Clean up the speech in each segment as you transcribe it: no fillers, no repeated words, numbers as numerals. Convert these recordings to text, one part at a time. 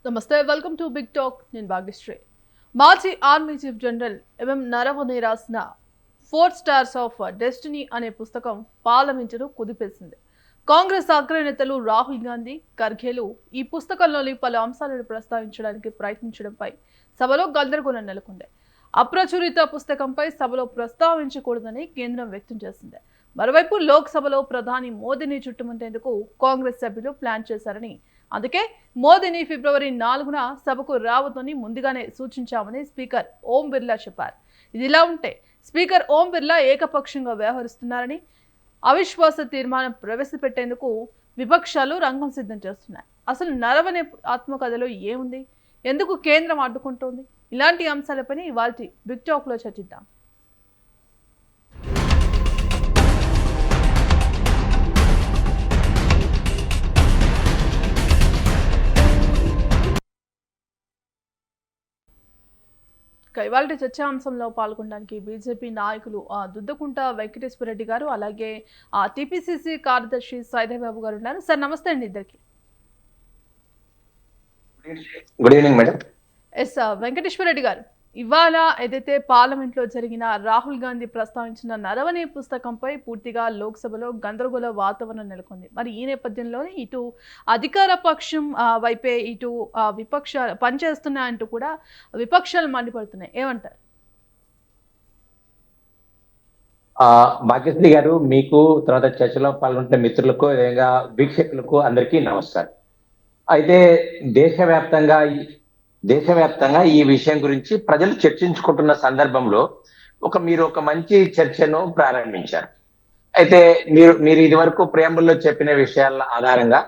నమస్తే welcome to big talk నేను భాగ్యశ్రీ. మాజీ army chief general MM Naravane రాసిన 4 స్టార్స్ ఆఫ్ డెస్టినీ అనే పుస్తకం పార్లమెంటును కుదిపేసింది. కాంగ్రెస్ అగ్రనేతలు రాహుల్ గాంధీ, ఖర్గేలు ఈ పుస్తకంలోని పలు అంశాలను ప్రస్తావించడానికి ప్రయత్నించడంపై సభలో గందరగోళం నెలకొంది. అప్రచురిత పుస్తకంపై సభలో ప్రస్తావించకూడదని కేంద్రం వ్యక్తం చేసింది. మరోవైపు లోక్సభలో ప్రధాని మోదీని చుట్టుముట్టేందుకు కాంగ్రెస్ సభ్యులు ప్లాన్ చేశారని, అందుకే మోదీని ఫిబ్రవరి 4న సభకు రావద్దని ముందుగానే సూచించామని స్పీకర్ ఓం బిర్లా చెప్పారు. ఇదిలా ఉంటే స్పీకర్ ఓం బిర్లా ఏకపక్షంగా వ్యవహరిస్తున్నారని, అవిశ్వాస తీర్మానం ప్రవేశపెట్టేందుకు విపక్షాలు రంగం సిద్ధం చేస్తున్నాయి. అసలు నరవణే ఆత్మకథలో ఏముంది, ఎందుకు కేంద్రం అడ్డుకుంటోంది, ఇలాంటి అంశాలపై ఇవాళ బిగ్ టాక్ లో చర్చిద్దాం. ఇవాళ చర్చాంశంలో పాల్గొనడానికి బీజేపీ నాయకులు దుద్దకుంట వెంకటేశ్వర రెడ్డి గారు, అలాగే టీపీసీసీ కార్యదర్శి సైదాబాబు గారు ఉన్నారు. సార్ నమస్తే అండి ఇద్దరికి. Good evening madam. S Venkateswara Reddy garu, ఇవాళ ఏదైతే పార్లమెంట్ లో జరిగిన రాహుల్ గాంధీ ప్రస్తావించిన నరవణే పుస్తకంపై పూర్తిగా లోక్సభలో గందరగోళ వాతావరణం నెలకొంది. మరి ఈ నేపథ్యంలోనే ఇటు అధికార పక్షం వైపే ఇటు విపక్షాలు పనిచేస్తున్నాయంటూ కూడా విపక్షాలు మండిపడుతున్నాయి. ఏమంటారు? భాగ్యశ్రీ గారు, మీకు తర్వాత చర్చలో పాల్గొంటున్న మిత్రులకు, విధంగా వీక్షకులకు అందరికీ నమస్కారం. అయితే దేశవ్యాప్తంగా ఈ విషయం గురించి ప్రజలు చర్చించుకుంటున్న సందర్భంలో మీరు ఒక మంచి చర్చను ప్రారంభించారు. అయితే మీరు ఇది వరకు ప్రియంబుల్లో చెప్పిన విషయాల ఆధారంగా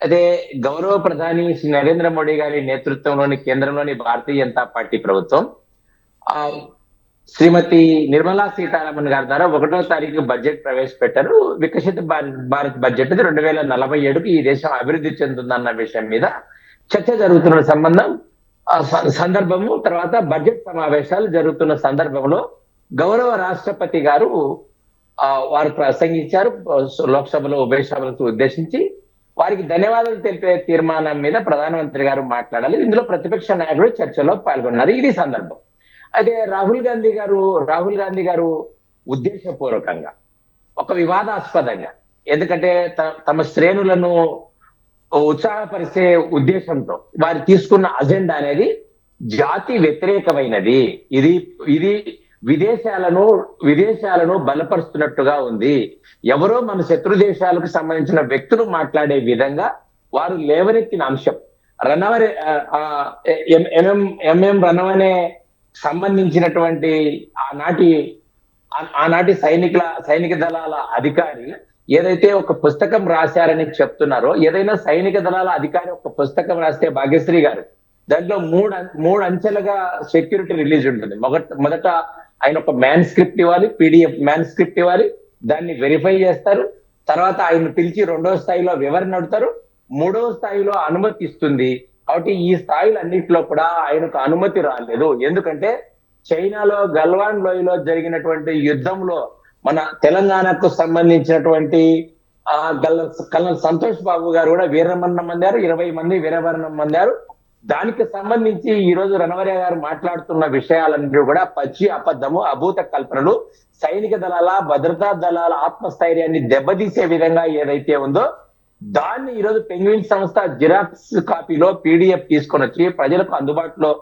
అయితే గౌరవ ప్రధాని శ్రీ నరేంద్ర మోడీ గారి నేతృత్వంలోని కేంద్రంలోని భారతీయ జనతా పార్టీ ప్రభుత్వం శ్రీమతి నిర్మలా సీతారామన్ గారి ద్వారా 1వ తారీఖు బడ్జెట్ ప్రవేశపెట్టారు. వికసిత భారత్ బడ్జెట్ 2047కు ఈ దేశం అభివృద్ధి చెందుతుందన్న విషయం మీద చర్చ జరుగుతున్న సందర్భము, తర్వాత బడ్జెట్ సమావేశాలు జరుగుతున్న సందర్భంలో గౌరవ రాష్ట్రపతి గారు వారు ప్రసంగించారు లోక్సభలో, ఉభయ సభలకు ఉద్దేశించి. వారికి ధన్యవాదాలు తెలిపే తీర్మానం మీద ప్రధానమంత్రి గారు మాట్లాడాలి. ఇందులో ప్రతిపక్ష నాయకుడు చర్చలో పాల్గొన్నారు. ఇది సందర్భం. అయితే రాహుల్ గాంధీ గారు ఉద్దేశపూర్వకంగా ఒక వివాదాస్పదంగా, ఎందుకంటే తమ శ్రేణులను ఉత్సాహపరిచే ఉద్దేశంతో వారు తీసుకున్న అజెండా అనేది జాతి వ్యతిరేకమైనది. ఇది విదేశాలను బలపరుస్తున్నట్టుగా ఉంది. ఎవరో మన శత్రు దేశాలకు సంబంధించిన వ్యక్తులు మాట్లాడే విధంగా వారు లేవనెత్తిన అంశం. ఎంఎం రనవనే సంబంధించినటువంటి ఆనాటి సైనిక దళాల అధికారి ఏదైతే ఒక పుస్తకం రాశారని చెప్తున్నారో, ఏదైనా సైనిక దళాల అధికారి ఒక పుస్తకం రాస్తే భాగ్యశ్రీ గారు, దాంట్లో మూడు అంచెలుగా సెక్యూరిటీ రిలీజ్ ఉంటుంది. మొదట ఆయన ఒక మ్యాన్ స్క్రిప్ట్ ఇవ్వాలి, పీడిఎఫ్ మ్యాన్ స్క్రిప్ట్ ఇవ్వాలి, దాన్ని వెరిఫై చేస్తారు. తర్వాత ఆయన పిలిచి 2వ స్థాయిలో వివరణ అడుగుతారు, 3వ స్థాయిలో అనుమతి ఇస్తుంది. కాబట్టి ఈ స్థాయిలు అన్నింటిలో కూడా ఆయనకు అనుమతి రాలేదు. ఎందుకంటే చైనాలో గల్వాన్ లోయలో జరిగినటువంటి యుద్ధంలో మన తెలంగాణకు సంబంధించినటువంటి కల్నల్ సంతోష్ బాబు గారు కూడా వీరమరణం పొందారు, 20 మంది వీరమరణం పొందారు. దానికి సంబంధించి ఈ రోజు రణవరే గారు మాట్లాడుతున్న విషయాలన్నీ కూడా పచ్చి అబద్ధము, అభూత కల్పనలు, సైనిక దళాల, భద్రతా దళాల ఆత్మస్థైర్యాన్ని దెబ్బతీసే విధంగా ఏదైతే ఉందో దాన్ని ఈరోజు పెంగ్విన్ సంస్థ జిరాక్స్ కాపీలో పీడిఎఫ్ తీసుకొని వచ్చి ప్రజలకు అందుబాటులో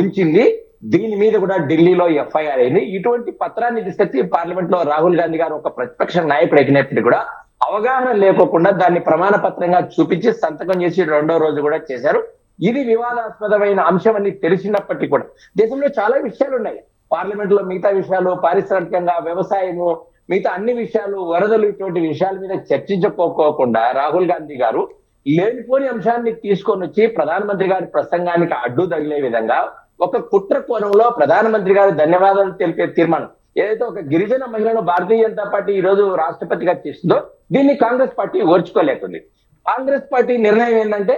ఉంచింది. దీని మీద కూడా ఢిల్లీలో ఎఫ్ఐఆర్ అయింది. ఇటువంటి పత్రాన్ని తీసుకొచ్చి పార్లమెంట్ లో రాహుల్ గాంధీ గారు ఒక ప్రతిపక్ష నాయకుడు అయినప్పటికీ కూడా అవగాహన లేకోకుండా దాన్ని ప్రమాణ పత్రంగా చూపించి సంతకం చేసి 2వ రోజు కూడా చేశారు. ఇది వివాదాస్పదమైన అంశం అని తెలిసినప్పటికీ కూడా దేశంలో చాలా విషయాలు ఉన్నాయి. పార్లమెంట్ లో మిగతా విషయాలు, పారిశ్రామికంగా, వ్యవసాయము, మిగతా అన్ని విషయాలు, వరదలు, ఇటువంటి విషయాల మీద చర్చించుకోకుండా రాహుల్ గాంధీ గారు లేనిపోని అంశాన్ని తీసుకొని వచ్చి ప్రధానమంత్రి గారి ప్రసంగానికి అడ్డు తగిలే విధంగా ఒక కుట్ర కోణంలో ప్రధానమంత్రి గారు ధన్యవాదాలు తెలిపే తీర్మానం ఏదైతే ఒక గిరిజన మహిళను భారతీయ జనతా పార్టీ ఈ రోజు రాష్ట్రపతిగా చేసిందో దీన్ని కాంగ్రెస్ పార్టీ ఓర్చుకోలేకుంది. కాంగ్రెస్ పార్టీ నిర్ణయం ఏంటంటే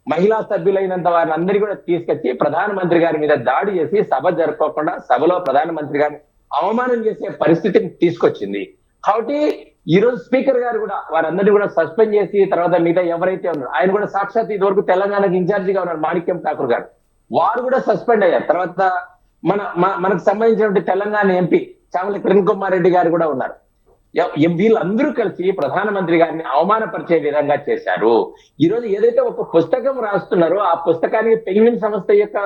మహిళా సభ్యులైనంత వారిని అందరినీ కూడా తీసుకొచ్చి ప్రధానమంత్రి గారి మీద దాడి చేసి సభ జరుపుకోకుండా సభలో ప్రధానమంత్రి గారిని అవమానం చేసే పరిస్థితిని తీసుకొచ్చింది. కాబట్టి ఈ రోజు స్పీకర్ గారు కూడా వారందరినీ కూడా సస్పెండ్ చేసి తర్వాత మిగతా ఎవరైతే ఉన్నారో ఆయన కూడా సాక్షాత్ ఇదివరకు తెలంగాణకు ఇన్ఛార్జిగా ఉన్నారు మాణిక్యం ఠాకూర్ గారు, వారు కూడా సస్పెండ్ అయ్యారు. తర్వాత మనకు సంబంధించినటువంటి తెలంగాణ ఎంపీ చామల కిరణ్ కుమార్ రెడ్డి గారు కూడా ఉన్నారు. వీళ్ళందరూ కలిసి ప్రధానమంత్రి గారిని అవమానపరిచే విధంగా చేశారు. ఈ రోజు ఏదైతే ఒక పుస్తకం రాస్తున్నారో ఆ పుస్తకానికి పెంగ్విన్ సంస్థ యొక్క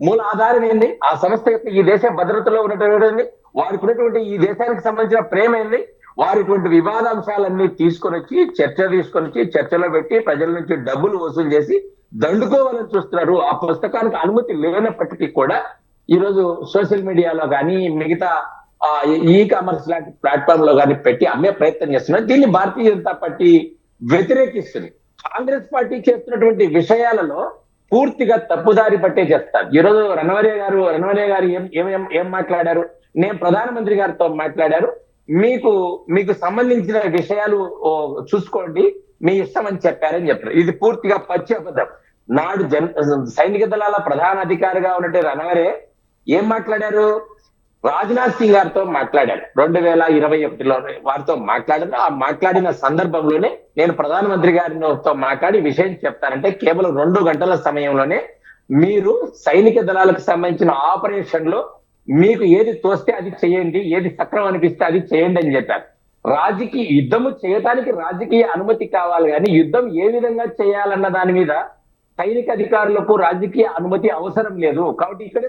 మూల ఆధారం ఏంది, ఆ సంస్థ యొక్క ఈ దేశ భద్రతలో ఉన్నటువంటి వారికి ఉన్నటువంటి ఈ దేశానికి సంబంధించిన ప్రేమ ఏంది, వారి ఇటువంటి వివాదాంశాలన్నీ తీసుకొని వచ్చి చర్చలో పెట్టి ప్రజల నుంచి డబ్బులు వసూలు చేసి దండుకోవాలని చూస్తున్నారు. ఆ పుస్తకానికి అనుమతి లేనప్పటికీ కూడా ఈ రోజు సోషల్ మీడియాలో కానీ మిగతా ఈ కామర్స్ లాంటి ప్లాట్ఫామ్ లో కానీ పెట్టి అమ్మే ప్రయత్నం చేస్తున్నారు. దీన్ని భారతీయ జనతా పార్టీ వ్యతిరేకిస్తుంది. కాంగ్రెస్ పార్టీ చేస్తున్నటువంటి విషయాలలో పూర్తిగా తప్పుదారి పట్టే చేస్తారు. ఈ రోజు రణవరే గారు ఏం మాట్లాడారు, నేను ప్రధానమంత్రి గారితో మాట్లాడారు, మీకు సంబంధించిన విషయాలు చూసుకోండి, మీ ఇష్టం అని చెప్పారని చెప్పారు. ఇది పూర్తిగా పచ్చి అబద్ధం. నాడు సైనిక దళాల ప్రధాన అధికారిగా ఉన్నట్టు రణవరే ఏం మాట్లాడారు, రాజ్నాథ్ సింగ్ గారితో మాట్లాడారు 2021లో వారితో మాట్లాడారు. ఆ మాట్లాడిన సందర్భంలోనే నేను ప్రధానమంత్రి గారితో మాట్లాడి విషయం చెప్తానంటే కేవలం 2 గంటల సమయంలోనే మీరు సైనిక దళాలకు సంబంధించిన ఆపరేషన్ లో మీకు ఏది తోస్తే అది చేయండి, ఏది సక్రమం అనిపిస్తే అది చేయండి అని చెప్పారు. యుద్ధము చేయడానికి రాజకీయ అనుమతి కావాలి కానీ యుద్ధం ఏ విధంగా చేయాలన్న దాని మీద సైనిక అధికారులకు రాజకీయ అనుమతి అవసరం లేదు. కాబట్టి ఇప్పుడే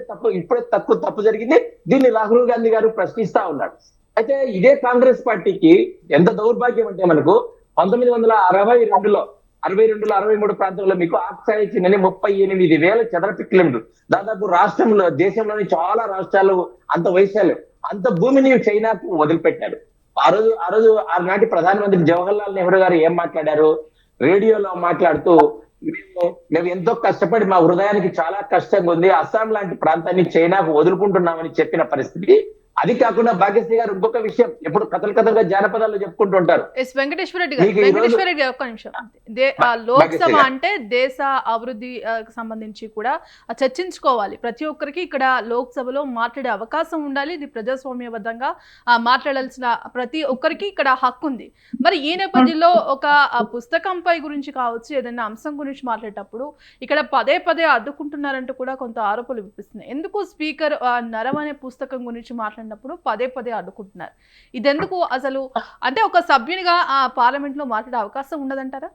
తప్పు జరిగింది. దీన్ని రాహుల్ గాంధీ గారు ప్రశ్నిస్తా ఉన్నాడు. అయితే ఇదే కాంగ్రెస్ పార్టీకి ఎంత దౌర్భాగ్యం అంటే మనకు 1962లో 63 ప్రాంతంలో మీకు ఆక్సాయి చిన్నని 38,000 చదరపు కిలోమీటర్లు దాదాపు దేశంలోని చాలా రాష్ట్రాలు అంత వైశాల్యం అంత భూమిని చైనాకు వదిలిపెట్టారు. ఆనాటి ప్రధానమంత్రి జవహర్ లాల్ నెహ్రూ గారు ఏం మాట్లాడారు, రేడియోలో మాట్లాడుతూ మేము ఎంతో కష్టపడి మా హృదయానికి చాలా కష్టంగా ఉంది, అస్సాం లాంటి ప్రాంతాన్ని చైనాకు వదులుకుంటున్నామని చెప్పిన పరిస్థితి. అది కాకుండా భాగ్యశ్రీ గారు ఇంకొక విషయం ఎప్పుడు కథలుగా జానపదాలు చెప్పుకుంటూ ఉంటారు. వెంకటేశ్వర రెడ్డి గారు ఒక్క నిమిషం. లోక్సభ అంటే దేశ అభివృద్ధి సంబంధించి కూడా చర్చించుకోవాలి. ప్రతి ఒక్కరికి ఇక్కడ లోక్సభలో మాట్లాడే అవకాశం ఉండాలి. ఇది ప్రజాస్వామ్యబద్ధంగా మాట్లాడాల్సిన ప్రతి ఒక్కరికి ఇక్కడ హక్కు ఉంది. మరి ఈ నేపథ్యంలో ఒక పుస్తకంపై గురించి కావచ్చు, ఏదైనా అంశం గురించి మాట్లాడేటప్పుడు ఇక్కడ పదే అడ్డుకుంటున్నారంటూ కూడా కొంత ఆరోపణలు వినిపిస్తున్నాయి. ఎందుకు స్పీకర్ నరం అనే పుస్తకం గురించి మాట్లాడినప్పుడు పదే అడ్డుకుంటున్నారు? ఇదెందుకు అసలు? అంటే ఒక సభ్యునిగా ఆ పార్లమెంట్ లో మాట్లాడే అవకాశం ఉండదంటారా?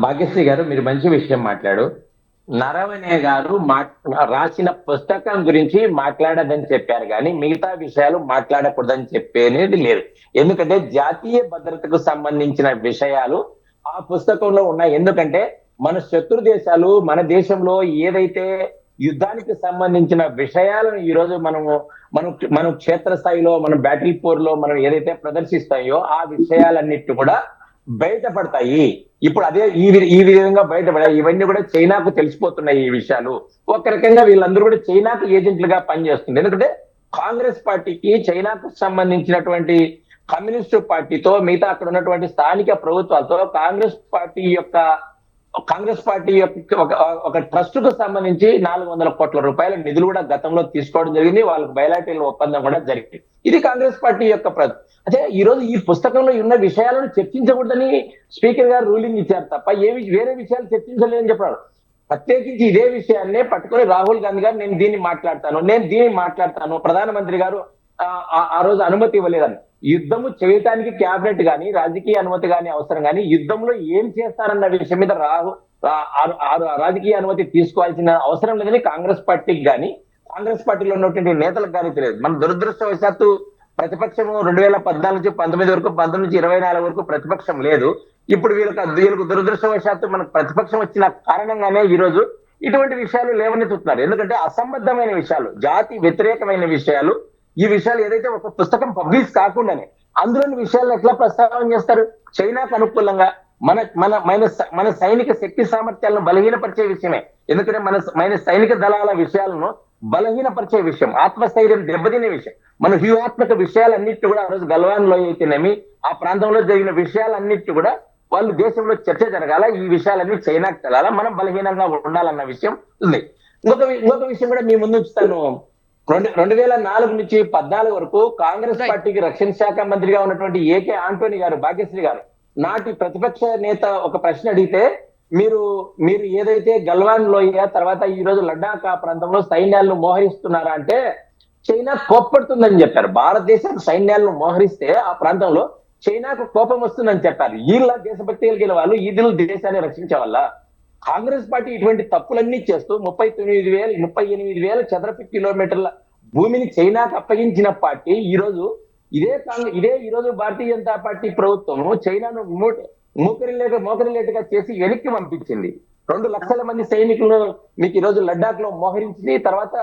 భాగ్యశ్రీ గారు మీరు మంచి విషయం మాట్లాడు. నరవణే గారు రాసిన పుస్తకం గురించి మాట్లాడదని చెప్పారు కానీ మిగతా విషయాలు మాట్లాడకూడదని చెప్పేది లేదు. ఎందుకంటే జాతీయ భద్రతకు సంబంధించిన విషయాలు ఆ పుస్తకంలో ఉన్నాయి. ఎందుకంటే మన శత్రు దేశాలు మన దేశంలో ఏదైతే యుద్ధానికి సంబంధించిన విషయాలను ఈ రోజు మనం క్షేత్రస్థాయిలో మనం బ్యాటిల్ పోర్ లో మనం ఏదైతే ప్రదర్శిస్తాయో ఆ విషయాలన్నిటి కూడా బయటపడతాయి. ఇప్పుడు అదే ఈ విధంగా బయటపడాయి. ఇవన్నీ కూడా చైనాకు తెలిసిపోతున్నాయి ఈ విషయాలు. ఒక రకంగా వీళ్ళందరూ కూడా చైనాకు ఏజెంట్లుగా పనిచేస్తుంది. ఎందుకంటే కాంగ్రెస్ పార్టీకి చైనాకు సంబంధించినటువంటి కమ్యూనిస్టు పార్టీతో మిగతా అక్కడ ఉన్నటువంటి స్థానిక ప్రభుత్వాలతో కాంగ్రెస్ పార్టీ యొక్క ఒక ట్రస్ట్ కు సంబంధించి 400 కోట్ల రూపాయల నిధులు కూడా గతంలో తీసుకోవడం జరిగింది. వాళ్ళకి బయలాటరీల ఒప్పందం కూడా జరిగింది. ఇది కాంగ్రెస్ పార్టీ యొక్క అదే ఈ రోజు ఈ పుస్తకంలో ఉన్న విషయాలను చర్చించకూడదని స్పీకర్ గారు రూలింగ్ ఇచ్చారు తప్ప వేరే విషయాలు చర్చించలేదని చెప్పారు. ప్రత్యేకించి ఇదే విషయాన్నే పట్టుకొని రాహుల్ గాంధీ గారు నేను దీన్ని మాట్లాడతాను ప్రధానమంత్రి గారు ఆ రోజు అనుమతి ఇవ్వలేదని. యుద్ధము చేయటానికి క్యాబినెట్ గాని రాజకీయ అనుమతి గాని అవసరం కానీ యుద్ధంలో ఏం చేస్తారన్న విషయం మీద రాజకీయ అనుమతి తీసుకోవాల్సిన అవసరం లేదని కాంగ్రెస్ పార్టీకి కానీ కాంగ్రెస్ పార్టీలో ఉన్నటువంటి నేతలకు కానీ తెలియదు. మన దురదృష్టవశాత్తు ప్రతిపక్షము 2014 నుంచి 19 వరకు 19 నుంచి 24 వరకు ప్రతిపక్షం లేదు. ఇప్పుడు వీళ్ళకు దురదృష్టవశాత్తు మనకు ప్రతిపక్షం వచ్చిన కారణంగానే ఈ రోజు ఇటువంటి విషయాలు లేవనెత్తుతున్నారు. ఎందుకంటే అసంబద్ధమైన విషయాలు, జాతి వ్యతిరేకమైన విషయాలు, ఈ విషయాలు ఏదైతే ఒక పుస్తకం పబ్లిష్ కాకుండానే అందులోని విషయాలను ఎట్లా ప్రస్తావన చేస్తారు? చైనాకు అనుకూలంగా మన సైనిక శక్తి సామర్థ్యాలను బలహీనపరిచే విషయమే. ఎందుకంటే మన సైనిక దళాల విషయాలను బలహీనపరిచే విషయం, ఆత్మస్థైర్యం దెబ్బతినే విషయం, మన వ్యూహాత్మక విషయాలన్నిటి కూడా ఆ రోజు గల్వాన్ లో అయితేనేమి ఆ ప్రాంతంలో జరిగిన విషయాలన్నిటి కూడా వాళ్ళు దేశంలో చర్చ జరగాల, ఈ విషయాలన్నీ చైనాకు తెలాలా, మనం బలహీనంగా ఉండాలన్న విషయం ఉంది. ఇంకొక విషయం కూడా మీ ముందు ఉంచుతాను 2004 నుంచి 14 వరకు కాంగ్రెస్ రైట్. పార్టీకి రక్షణ శాఖ మంత్రిగా ఉన్నటువంటి ఏకే ఆంటోనీ గారు, భాగ్యశ్రీ గారు నాటి ప్రతిపక్ష నేత ఒక ప్రశ్న అడిగితే, మీరు మీరు ఏదైతే గల్వాన్ లోయ తర్వాత ఈ రోజు లడ్డాఖ్ ఆ ప్రాంతంలో సైన్యాలను మోహరిస్తున్నారా అంటే చైనా కోప్పడుతుందని చెప్పారు. భారతదేశం సైన్యాలను మోహరిస్తే ఆ ప్రాంతంలో చైనాకు కోపం వస్తుందని చెప్పారు. వీళ్ళ దేశభక్తి కలిగిన వాళ్ళు ఈ దేశాన్ని రక్షించే వాళ్ళ. కాంగ్రెస్ పార్టీ ఇటువంటి తప్పులన్నీ చేస్తూ 38,000 చదరపు కిలోమీటర్ల భూమిని చైనాకు అప్పగించిన పార్టీ ఈ రోజు ఈ రోజు భారతీయ జనతా పార్టీ ప్రభుత్వం చైనాను మోకరిలేటుగా చేసి వెనక్కి పంపించింది. 2 లక్షల మంది సైనికులను మీకు ఈ రోజు లడ్డాఖ్ లో మోహరించింది. తర్వాత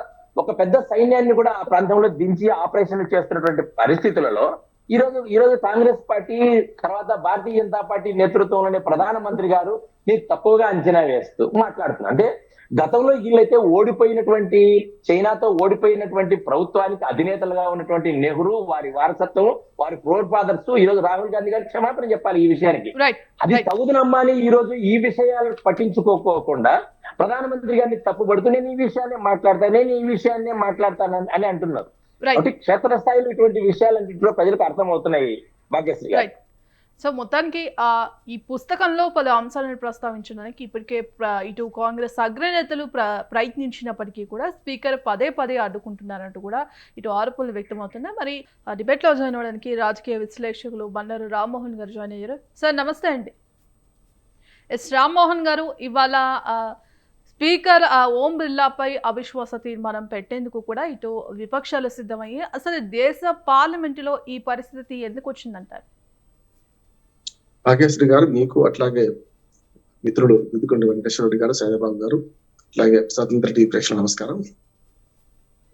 ఒక పెద్ద సైన్యాన్ని కూడా ఆ ప్రాంతంలో దించి ఆపరేషన్లు చేస్తున్నటువంటి పరిస్థితులలో ఈ రోజు కాంగ్రెస్ పార్టీ తర్వాత భారతీయ జనతా పార్టీ నేతృత్వంలోని ప్రధానమంత్రి గారు మీరు తక్కువగా అంచనా వేస్తూ మాట్లాడుతున్నారు. అంటే గతంలో వీళ్ళైతే ఓడిపోయినటువంటి చైనాతో ఓడిపోయినటువంటి ప్రభుత్వానికి అధినేతలుగా ఉన్నటువంటి నెహ్రూ, వారి వారసత్వం, వారి ఫోర్ ఫాదర్స్ ఈ రోజు రాహుల్ గాంధీ గారు క్షమాపణ చెప్పాలి ఈ విషయానికి. అది తగుదనమ్మా అని ఈ రోజు ఈ విషయాలు పట్టించుకోకుండా ప్రధానమంత్రి గారిని తప్పుపడుతూ నేను ఈ విషయాన్నే మాట్లాడతాను అని అంటున్నారు. క్షేత్రస్థాయిలో ఇటువంటి విషయాలన్నింటిలో ప్రజలకు అర్థమవుతున్నాయి భాగ్యశ్రీ గారు. సో మొత్తానికి ఈ పుస్తకంలో పలు అంశాలను ప్రస్తావించడానికి ఇప్పటికే ఇటు కాంగ్రెస్ అగ్రనేతలు ప్రయత్నించినప్పటికీ కూడా స్పీకర్ పదే అడ్డుకుంటున్నారంటూ కూడా ఇటు ఆరోపణలు వ్యక్తమవుతున్నాయి. మరి డిబేట్లో జాయిన్ అవ్వడానికి రాజకీయ విశ్లేషకులు బండారు రామ్మోహన్ గారు జాయిన్ అయ్యారు. సార్ నమస్తే అండి. ఎస్ రామ్మోహన్ గారు, ఇవాళ స్పీకర్ ఓం బిర్లాపై అవిశ్వాస తీర్మానం పెట్టేందుకు కూడా ఇటు విపక్షాలు సిద్ధమయ్యి అసలు దేశ పార్లమెంటులో ఈ పరిస్థితి ఎందుకు వచ్చిందంటారు? భాగ్యశ్రీ గారు, మీకు అట్లాగే మిత్రుడు విదుకొండ వెంకటేశ్వరరెడ్డి గారు, సైదాబాబు గారు, అట్లాగే స్వతంత్ర టీవీ ప్రేక్షకులు నమస్కారం.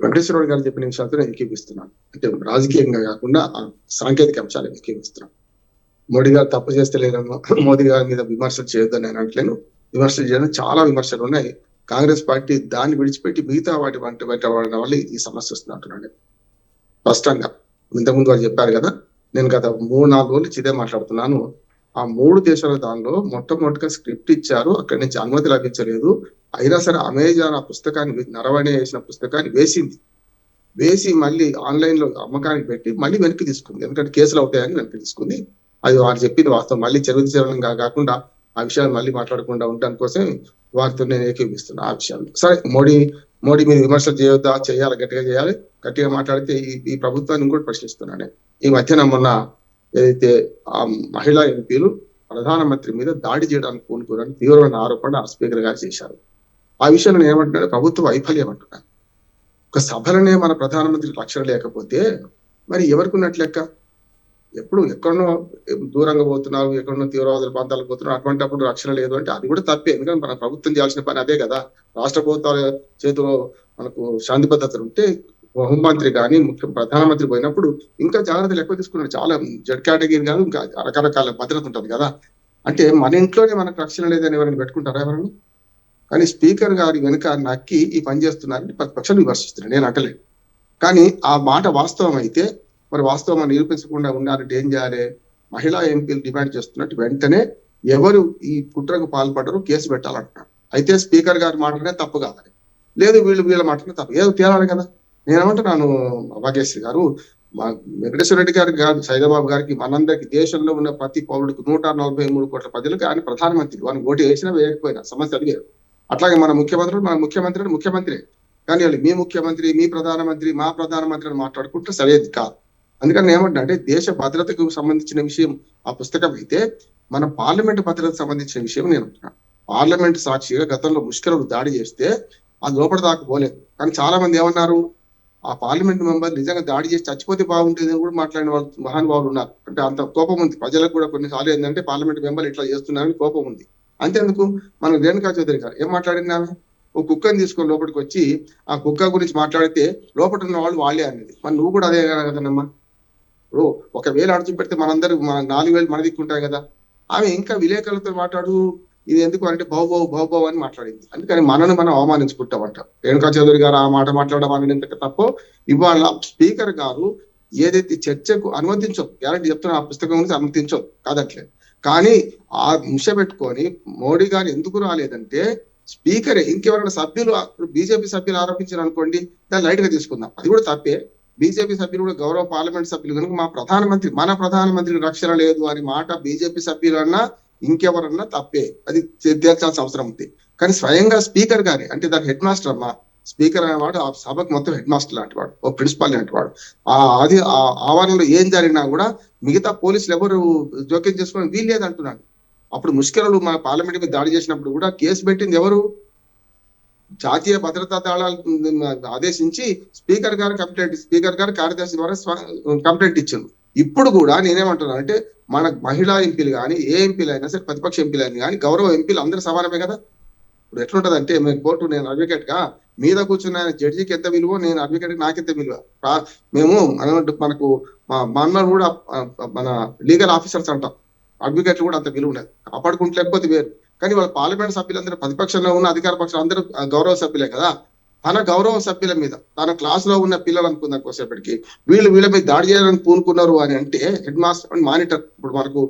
వెంకటేశ్వరరెడ్డి గారు చెప్పిన విషయాలతో నేను ఏకీపిస్తున్నాను. అంటే రాజకీయంగా కాకుండా సాంకేతిక అంశాలు ఏకీపిస్తున్నాను. మోడీ గారు తప్పు చేస్తే లేదమ్మా, మోదీ గారి మీద విమర్శలు చేయొద్దని నేను అంటలేను. విమర్శలు చేయడం చాలా విమర్శలు ఉన్నాయి. కాంగ్రెస్ పార్టీ దాన్ని విడిచిపెట్టి మిగతా వాటి వెంటబడడం వల్ల ఈ సమస్య వస్తుంది అంటున్నాను. స్పష్టంగా ఇంతకుముందు వారు చెప్పారు కదా, నేను గత 3-4 రోజులు ఇదే మాట్లాడుతున్నాను. ఆ 3 దేశాల దానిలో మొట్టమొదటిగా స్క్రిప్ట్ ఇచ్చారు, అక్కడి నుంచి అనుమతి లభించలేదు. అయినా సరే అమెజాన్ ఆ పుస్తకాన్ని నరవణి వేసిన పుస్తకాన్ని వేసి మళ్ళీ ఆన్లైన్ లో అమ్మకానికి పెట్టి మళ్ళీ వెనక్కి తీసుకుంది. ఎందుకంటే కేసులు అవుతాయని వెనక్కి తీసుకుంది. అది వారు చెప్పింది వాస్తవం. మళ్ళీ చరణంగా కాకుండా ఆ విషయాలు మళ్ళీ మాట్లాడకుండా ఉండడం కోసం వారితో నేను ఏకీపిస్తున్నా ఆ విషయాలు. సరే, మోడీ మీద విమర్శలు చేయొద్దా? చేయాలి, గట్టిగా మాట్లాడితే ఈ ప్రభుత్వాన్ని కూడా ప్రశ్నిస్తున్నాను. ఈ మధ్యన మొన్న ఏదైతే ఆ మహిళా ఎంపీలు ప్రధానమంత్రి మీద దాడి చేయడానికి పూనుకోరని తీవ్రమైన ఆరోపణ స్పీకర్ గారు చేశారు. ఆ విషయంలో నేను ఏమంటున్నాను, ప్రభుత్వ వైఫల్యం అంటున్నాను. ఒక సభలనే మన ప్రధానమంత్రి రక్షణ లేకపోతే మరి ఎవరికి ఉన్నట్లు లెక్క? ఎప్పుడు ఎక్కడనో దూరంగా పోతున్నారు, ఎక్కడనో తీవ్రవాదుల ప్రాంతాలకు పోతున్నారు, అటువంటిప్పుడు రక్షణ లేదు అంటే అది కూడా తప్పే. ఎందుకంటే మన ప్రభుత్వం చేయాల్సిన పని అదే కదా. రాష్ట్ర ప్రభుత్వాల చేతిలో మనకు శాంతి భద్రతలు ఉంటే హోంమంత్రి కానీ ప్రధానమంత్రి పోయినప్పుడు ఇంకా జాగ్రత్తలు ఎక్కువ తీసుకున్నారు. చాలా జడ్ కేటగిరీ కాదు, ఇంకా రకరకాల భద్రత ఉంటుంది కదా. అంటే మన ఇంట్లోనే మనకు రక్షణ లేదని ఎవరైనా పెట్టుకుంటారా ఎవరైనా? కానీ స్పీకర్ గారి వెనుక నక్కి ఈ పని చేస్తున్నారని ప్రతిపక్షాలు విమర్శిస్తున్నారు, నేను అంటలేదు. కానీ ఆ మాట వాస్తవం అయితే మరి వాస్తవం నిరూపించకుండా ఉన్నారంటే ఏం చేయాలి? మహిళా ఎంపీలు డిమాండ్ చేస్తున్నట్టు వెంటనే ఎవరు ఈ కుట్రకు పాల్పడరు కేసు పెట్టాలంటున్నారు. అయితే స్పీకర్ గారి మాటనే తప్పు కావాలి, లేదు వీళ్ళ మాటనే తప్పు, ఏదో తేలాలి కదా. నేనేమంటున్నాను భాగ్యశ్రీ గారు, వెంకటేశ్వర రెడ్డి గారికి కాదు, సైదాబాబు గారికి, మనందరికి, దేశంలో ఉన్న ప్రతి పౌరుడికి 143 కోట్ల ప్రజలకు ఆయన ప్రధానమంత్రి. వాడిని ఓటు వేసినా వేయకపోయినా సమస్య అడిగారు. అట్లాగే మన ముఖ్యమంత్రి కానీ వాళ్ళు మీ ముఖ్యమంత్రి, మీ ప్రధానమంత్రి, మా ప్రధానమంత్రి అని మాట్లాడుకుంటే సరైనది కాదు. అందుకని ఏమంటున్నా అంటే దేశ భద్రతకు సంబంధించిన విషయం ఆ పుస్తకం అయితే మన పార్లమెంట్ భద్రతకు సంబంధించిన విషయం నేను అంటున్నాను. పార్లమెంట్ సాక్షిగా గతంలో ముష్కరుడు దాడి చేస్తే అది లోపల దాకా పోలేదు. కానీ చాలా మంది ఏమన్నారు, ఆ పార్లమెంట్ మెంబర్ నిజంగా దాడి చేసి చచ్చిపోతే బాగుంటుంది అని కూడా మాట్లాడిన వాళ్ళు మహానుభావులు ఉన్నారు. అంటే అంత కోపం ఉంది ప్రజలకు కూడా. కొన్నిసార్లు ఏంటంటే పార్లమెంట్ మెంబర్ ఇట్లా చేస్తున్నారని కోపం ఉంది. అంతేందుకు మన రేణుకా చౌదరి గారు ఏం మాట్లాడింది, ఆమె ఒక కుక్కని తీసుకొని లోపలికి వచ్చి ఆ కుక్క గురించి మాట్లాడితే లోపల ఉన్న వాళ్ళు వాళ్ళే అనేది. మరి నువ్వు కూడా అదే కదనమ్మా. ఇప్పుడు ఒకవేళ అడుచు పెడితే మనందరూ 4,000 మన దిక్కుంటాయి కదా. ఆమె ఇంకా విలేకరులతో మాట్లాడు ఇది ఎందుకు అంటే బావు అని మాట్లాడింది. అందుకని మనను మనం అవమానించుకుంటామంట. రేణుకా చౌదరి గారు ఆ మాట మాట్లాడడం అనేది తప్ప. ఇవాళ స్పీకర్ గారు ఏదైతే చర్చకు అనుమతించవు, గ్యారెంటీ చెప్తున్నా, ఆ పుస్తకం గురించి అనుమతించవు కాదట్లేదు. కానీ ఆ ముష పెట్టుకొని మోడీ గారు ఎందుకు రాలేదంటే స్పీకరే ఇంకెవరైనా సభ్యులు బీజేపీ సభ్యులు ఆరోపించారు అనుకోండి, దాన్ని లైట్ గా తీసుకుందాం, అది కూడా తప్పే. బీజేపీ సభ్యులు కూడా గౌరవ పార్లమెంట్ సభ్యులు కనుక మన ప్రధానమంత్రికి రక్షణ లేదు అని మాట బీజేపీ సభ్యులన్నా ఇంకెవరన్నా తప్పే, అది తేల్చాల్సిన అవసరం ఉంది. కానీ స్వయంగా స్పీకర్ గారి, అంటే దాని హెడ్ మాస్టర్ అమ్మా, స్పీకర్ అనేవాడు ఆ సభకు మొత్తం హెడ్ మాస్టర్ లాంటి వాడు, ఓ ప్రిన్సిపాల్ లాంటి వాడు. అది ఆ ఆవరణలో ఏం జరిగినా కూడా మిగతా పోలీసులు ఎవరు జోక్యం చేసుకోవడం వీల్లేదు అంటున్నాడు. అప్పుడు ముష్కరులు మన పార్లమెంట్ మీద దాడి చేసినప్పుడు కూడా కేసు పెట్టింది ఎవరు? జాతీయ భద్రతా దళాలు ఆదేశించి స్పీకర్ గారు కార్యదర్శి ద్వారా కంప్లైంట్ ఇచ్చారు. ఇప్పుడు కూడా నేనేమంటున్నాను అంటే, మన మహిళా ఎంపీలు కానీ ఏ ఎంపీలు అయినా సరే, ప్రతిపక్ష ఎంపీలు అయినా కానీ గౌరవ ఎంపీలు అందరూ సమానమే కదా. ఇప్పుడు ఎట్లుంటది అంటే, కోర్టు నేను అడ్వకేట్ గా మీద కూర్చున్న జడ్జికి ఎంత విలువ, నేను అడ్వకేట్ నాకెంత విలువ. మేము మనకు మన కూడా మన లీగల్ ఆఫీసర్స్ అంటాం, అడ్వకేట్లు కూడా అంత విలువ ఉండదు, కాపాడుకుంటూ లేకపోతే వేరు. కానీ వాళ్ళ పార్లమెంట్ సభ్యులందరూ ప్రతిపక్షంలో ఉన్న అధికార పక్షాలు అందరూ గౌరవ సభ్యులే కదా. తన గౌరవ సభ్యుల మీద, తన క్లాస్ లో ఉన్న పిల్లలు అనుకుందాం కోసేపటికి వీళ్ళ మీద దాడి చేయాలని పూనుకున్నారు అని అంటే, హెడ్ మాస్టర్ మానిటర్, ఇప్పుడు మనకు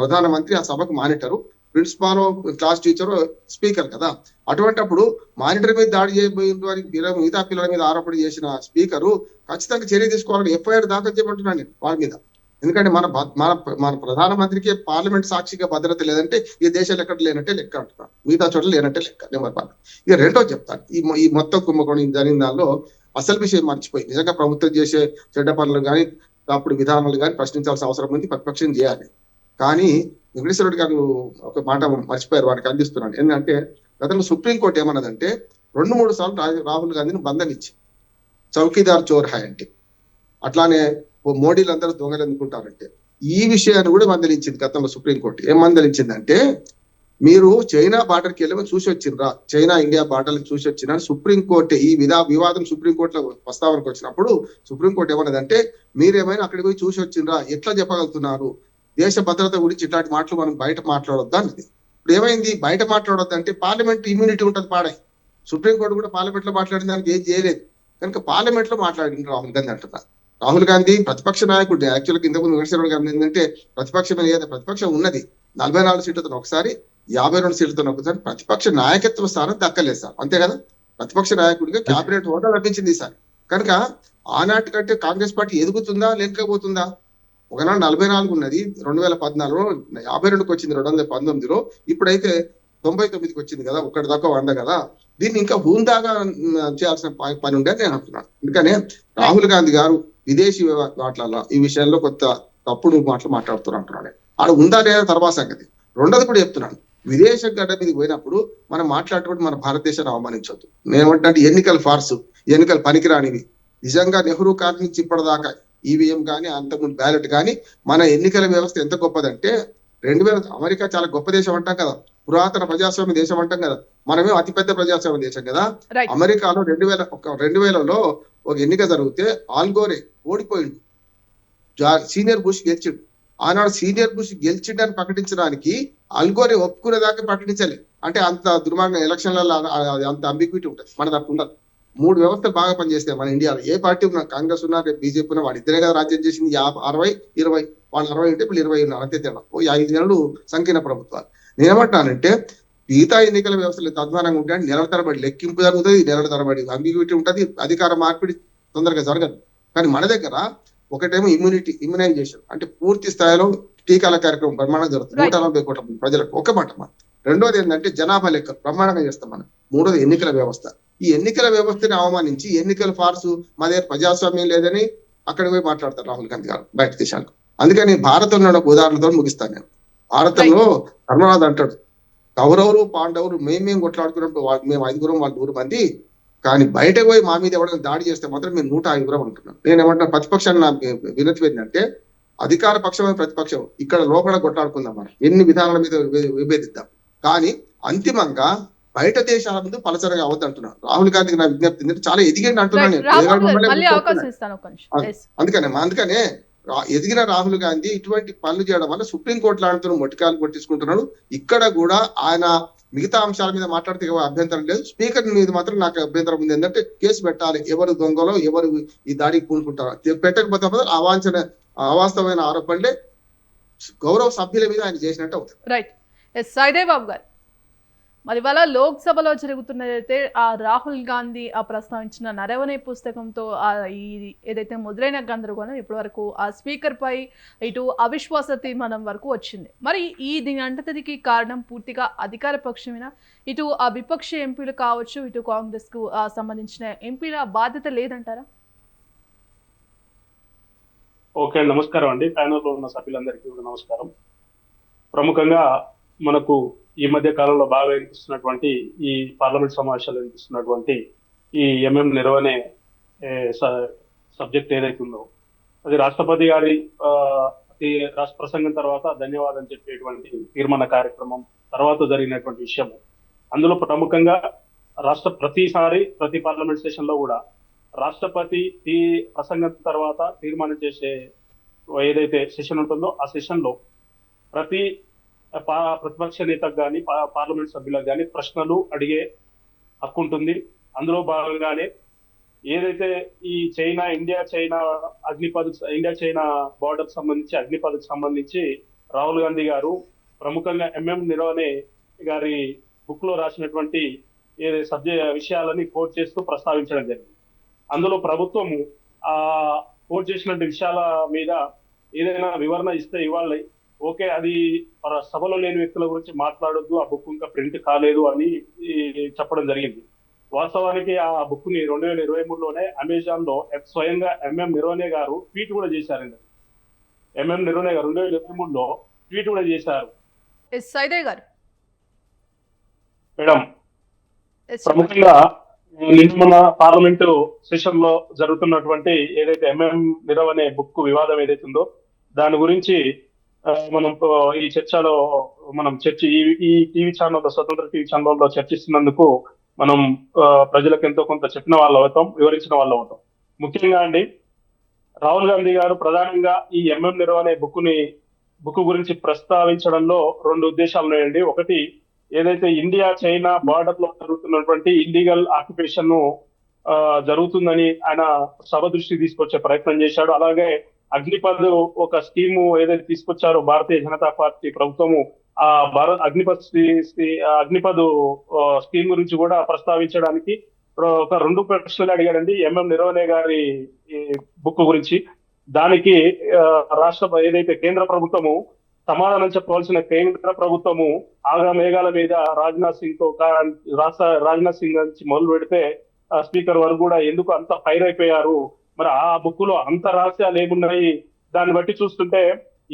ప్రధానమంత్రి ఆ సభకు monitor, principal class teacher speaker కదా. అటువంటిప్పుడు మానిటర్ మీద దాడి చేయబోయే మిగతా పిల్లల మీద ఆరోపణ చేసిన స్పీకరు ఖచ్చితంగా చర్య తీసుకోవాలని ఎఫ్ఐఆర్ దాఖలు చేయమంటున్నాను నేను వాళ్ళ మీద. ఎందుకంటే మన ప్రధానమంత్రికి పార్లమెంట్ సాక్షిగా భద్రత లేదంటే ఈ దేశాలు ఎక్కడ లేనట్టే లెక్క అంటున్నాను, మిగతా చోట్ల లేనట్టే లెక్క. నెంబర్ 1. ఇక రెండో చెప్తాను, ఈ మొత్తం కుంభకోణం జరిగిన దానిలో అసలు విషయం మర్చిపోయి, నిజంగా ప్రభుత్వం చేసే చెడ్డ పనులు కానీ అప్పుడు విధానాలు కానీ ప్రశ్నించాల్సిన అవసరం ఉంది, ప్రతిపక్షం చేయాలి. కానీ వెంకటేశ్వర రెడ్డి గారు ఒక మాట మర్చిపోయారు, వారికి అందిస్తున్నాను. ఏంటంటే, గతంలో సుప్రీంకోర్టు ఏమన్నదంటే 2-3 సార్లు రాహుల్ గాంధీని బంధనిచ్చి చౌకీదార్ చోర్ హాయ్ అంటే, అట్లానే మోడీలందరూ దొంగలు ఎందుకుంటారంటే, ఈ విషయాన్ని కూడా మందలించింది గతంలో సుప్రీంకోర్టు. ఏం మందలించిందంటే, మీరు చైనా బార్డర్కి వెళ్ళి చూసి వచ్చిండ్రా, చైనా ఇండియా బార్డర్కి చూసి వచ్చిన సుప్రీంకోర్టు ఈ వివాదం సుప్రీంకోర్టులో ప్రస్తావనకు వచ్చినప్పుడు సుప్రీంకోర్టు ఏమన్నదంటే, మీరేమైనా అక్కడికి పోయి చూసి వచ్చిండ్రా, ఎట్లా చెప్పగలుగుతున్నారు, దేశ భద్రత గురించి ఇట్లాంటి మాటలు మనం బయట మాట్లాడొద్దా అన్నది. ఇప్పుడు ఏమైంది, బయట మాట్లాడొద్దు అంటే పార్లమెంట్ ఇమ్యూనిటీ ఉంటుంది పాడాయి. సుప్రీంకోర్టు కూడా పార్లమెంట్ లో మాట్లాడిన దానికి ఏం చేయలేదు, కనుక పార్లమెంట్ లో మాట్లాడింది రాహుల్ గాంధీ అంటున్నారు. రాహుల్ గాంధీ ప్రతిపక్ష నాయకుడు. యాక్చువల్గా ఇంతకుముందు వెంకటేశ్వర గారు ఏంటంటే, ప్రతిపక్షం ఉన్నది 44 సీట్లతో ఒకసారి, 52 సీట్లతో ఒకసారి, ప్రతిపక్ష నాయకత్వ స్థానం దక్కలేదు సార్, అంతే కదా. ప్రతిపక్ష నాయకుడిగా క్యాబినెట్ హోదా లభించింది ఈసారి. కనుక ఆనాటి కంటే కాంగ్రెస్ పార్టీ ఎదుగుతుందా లేకపోతుందా? ఒకనాడు 44 ఉన్నది, 2014లో 52కి వచ్చింది, 2019లో ఇప్పుడైతే 99కి వచ్చింది కదా, ఒక్కటి దాకా 100 కదా. దీన్ని ఇంకా హూందాగా చేయాల్సిన పని ఉండే నేను అంటున్నాను. అందుకనే రాహుల్ గాంధీ గారు విదేశీ మాటల ఈ విషయంలో కొత్త తప్పుడు మాటలు మాట్లాడుతున్నారు అంటున్నాను. ఆడ ఉందా లేదా తర్వాత సంగతి. రెండోది కూడా చెప్తున్నాను, విదేశ గడ్డ మీదకి పోయినప్పుడు మనం మాట్లాడేటప్పుడు మన భారతదేశాన్ని అవమానించొద్దు. నేనేమంటే, ఎన్నికల ఫార్సు, ఎన్నికలు పనికిరానివి. నిజంగా నెహ్రూ కాలం నుంచి ఇప్పటిదాకా ఈవీఎం కానీ అంతకుముందు బ్యాలెట్ కానీ మన ఎన్నికల వ్యవస్థ ఎంత గొప్పదంటే, 2000 అమెరికా చాలా గొప్ప దేశం అంటాం కదా, పురాతన ప్రజాస్వామ్య దేశం అంటాం కదా, మనమే అతిపెద్ద ప్రజాస్వామ్య దేశం కదా. అమెరికాలో 2000లో ఒక ఎన్నిక జరిగితే ఆల్గోరే ఓడిపోయిండు, సీనియర్ బుష్ గెలిచిండు. ఆనాడు సీనియర్ బుష్ గెలిచిండని ప్రకటించడానికి ఆల్గోరే ఒప్పుకునేదాకా ప్రకటించాలి అంటే, అంత దుర్మార్గం ఎలక్షన్లలో అంత అంబిక్విటీ ఉంటుంది. మన తప్పు ఉండదు. 3 వ్యవస్థలు బాగా పనిచేస్తాయి మన ఇండియాలో. ఏ పార్టీ ఉన్నా, కాంగ్రెస్ ఉన్నా, రేపు బీజేపీ ఉన్నా, వాడు ఇద్దరే కదా రాజ్యం చేసింది. 60-20 వాళ్ళు 60 ఉంటే ఇప్పుడు 20 ఉన్నారు, అంతే తేడా. 5 నెలలు సంకీర్ణ ప్రభుత్వాలు. నేనేమంటానంటే, మిగతా ఎన్నికల వ్యవస్థలు అధ్వానంగా ఉంటాయి, నెలల తరబడి లెక్కింపు జరుగుతుంది, నెలల తరబడి అంబిగ్యూటీ ఉంటుంది, అధికార మార్పిడి తొందరగా జరగదు. కానీ మన దగ్గర ఒకటేమో ఇమ్యునైజేషన్ అంటే పూర్తి స్థాయిలో టీకాల కార్యక్రమం బ్రహ్మాండంగా జరుగుతుంది, 140 కోట్ల ప్రజలకు ఒక మాట. రెండోది ఏంటంటే జనాభా లెక్క బ్రహ్మాండంగా చేస్తాం మనం. మూడోది ఎన్నికల వ్యవస్థ. ఈ ఎన్నికల వ్యవస్థని అవమానించి ఎన్నికల ఫార్సు, మా దగ్గర ప్రజాస్వామ్యం లేదని అక్కడికి పోయి మాట్లాడతారు రాహుల్ గాంధీ గారు బయట దేశాలకు. అందుకని భారతంలో ఒక ఉదాహరణతో ముగిస్తాను నేను. భారతంలో ధర్మరాజు అంటాడు, కౌరవులు పాండవులు మేము కొట్లాడుకున్నప్పుడు మేము 5 వాళ్ళు 100 మంది, కానీ బయటకు పోయి మా మీద ఎవరైనా దాడి చేస్తే మాత్రం మేము 105 అంటున్నాం. నేనేమంటున్నా, ప్రతిపక్షాన్ని నా వినతి ఏంటంటే, అధికార పక్షమైన ప్రతిపక్షం ఇక్కడ లోపల కొట్లాడుకుందాం, మనం ఎన్ని విధానాల మీద విభేదిద్దాం, కానీ అంతిమంగా బయట దేశాల ముందు పలచరగా అవద్దంటున్నాను. రాహుల్ గాంధీకి నా విజ్ఞప్తి ఏంటంటే, చాలా ఎదిగండి అంటున్నాను. అందుకనే ఎదిగిన రాహుల్ గాంధీ ఇటువంటి పనులు చేయడం వల్ల సుప్రీంకోర్టు లాంటి మొట్టికాయలు కొట్టించుకుంటున్నాడు. ఇక్కడ కూడా ఆయన మిగతా అంశాల మీద మాట్లాడితే అభ్యంతరం లేదు, స్పీకర్ మీద మాత్రం నాకు అభ్యంతరం ఉంది. ఏంటంటే, కేసు పెట్టాలి, ఎవరు దొంగలో ఎవరు ఈ దాడికి పూనుకుంటారో. పెట్టకపోతే అవాస్తవమైన ఆరోపణలే గౌరవ సభ్యుల మీద ఆయన చేసినట్టు అవుతుంది. రైట్. సాయిదేవ్ బాబు గారు, మరి ఇవాళ లోక్సభలో జరుగుతున్నదైతే ఆ రాహుల్ గాంధీ ప్రస్తావించిన నరవనే పుస్తకంతో ఈ ఏదైతే మొదలైన గందరగోళం ఇప్పటి వరకు ఆ స్పీకర్ పై ఇటు అవిశ్వాస తీర్మానం వరకు వచ్చింది. మరి దీని అంతటికి కారణం పూర్తిగా అధికార పక్షమేనా? ఇటు ఆ విపక్ష ఎంపీలు కావచ్చు, ఇటు కాంగ్రెస్ కు సంబంధించిన ఎంపీల బాధ్యత లేదంటారా? ఓకే, నమస్కారం అండి. ప్యానెల్లో ఉన్న సభ్యులందరికీ కూడా నమస్కారం. ప్రముఖంగా మనకు ఈ మధ్య కాలంలో బాగా వినిపిస్తున్నటువంటి ఈ పార్లమెంట్ సమావేశాలు వినిపిస్తున్నటువంటి ఈ నిర్వహణ సబ్జెక్ట్ ఏదైతే ఉందో అది రాష్ట్రపతి గారి రాష్ట్ర ప్రసంగం తర్వాత ధన్యవాదాలు చెప్పేటువంటి తీర్మాన కార్యక్రమం తర్వాత జరిగినటువంటి విషయం. అందులో ప్రముఖంగా ప్రతి పార్లమెంట్ సెషన్ లో కూడా రాష్ట్రపతి ఈ ప్రసంగం తర్వాత తీర్మానం చేసే ఏదైతే సెషన్ ఉంటుందో ఆ సెషన్ లో ప్రతి ప్రతిపక్ష నేతకు కానీ పార్లమెంట్ సభ్యులకు కానీ ప్రశ్నలు అడిగే హక్కు ఉంటుంది. అందులో భాగంగానే ఏదైతే ఈ ఇండియా చైనా బార్డర్ సంబంధించి అగ్నిపథకు సంబంధించి రాహుల్ గాంధీ గారు ప్రముఖంగా నిర్వహణ గారి బుక్ లో రాసినటువంటి విషయాలని కోట్ చేస్తూ ప్రస్తావించడం జరిగింది. అందులో ప్రభుత్వము కోట్ చేసినటువంటి విషయాల మీద ఏదైనా వివరణ ఇస్తే ఇవ్వాలి, ఓకే అది సభలో లేని వ్యక్తుల గురించి మాట్లాడొద్దు, ఆ బుక్ ఇంకా ప్రింట్ కాలేదు అని చెప్పడం జరిగింది. వాస్తవానికి ఆ బుక్ ని 2023లోనే అమెజాన్ లో స్వయంగా నిర్వహణ గారు ట్వీట్ కూడా చేశారండి. నిర్వహణ గారు 2023లో ట్వీట్ కూడా చేశారు. మేడం, ప్రముఖంగా నిన్న మన పార్లమెంటు సెషన్ లో జరుగుతున్నటువంటి ఏదైతే నిర్వహణ బుక్ వివాదం ఏదైతే ఉందో దాని గురించి మనం ఈ చర్చలో ఈ టీవీ ఛానల్లో స్వతంత్ర టీవీ ఛానల్లో చర్చిస్తున్నందుకు మనం ప్రజలకు ఎంతో కొంత చెప్పిన వాళ్ళు అవుతాం, వివరించిన వాళ్ళు అవుతాం. ముఖ్యంగా అండి, రాహుల్ గాంధీ గారు ప్రధానంగా ఈ నిర్వహణ బుక్ గురించి ప్రస్తావించడంలో రెండు ఉద్దేశాలు ఉన్నాయండి. ఒకటి, ఏదైతే ఇండియా చైనా బార్డర్ లో జరుగుతున్నటువంటి ఇల్లీగల్ ఆక్యుపేషన్ జరుగుతుందని ఆయన సభ దృష్టికి తీసుకొచ్చే ప్రయత్నం చేశాడు. అలాగే అగ్నిపథ్ ఒక స్కీము ఏదైతే తీసుకొచ్చారో భారతీయ జనతా పార్టీ ప్రభుత్వము ఆ అగ్నిపథ్ స్కీమ్ గురించి కూడా ప్రస్తావించడానికి ఒక రెండు ప్రశ్నలు అడిగాడండి నిర్వహణ గారి బుక్ గురించి. దానికి ఏదైతే కేంద్ర ప్రభుత్వము సమాధానం చెప్పవలసిన కేంద్ర ప్రభుత్వము ఆగా మేఘాల మీద రాజ్నాథ్ సింగ్ నుంచి మొదలు పెడితే స్పీకర్ వరకు కూడా ఎందుకు అంత ఫైర్ అయిపోయారు, మరి ఆ బుక్ లో అంత రహస్యాలు ఏమున్నాయి, దాన్ని బట్టి చూస్తుంటే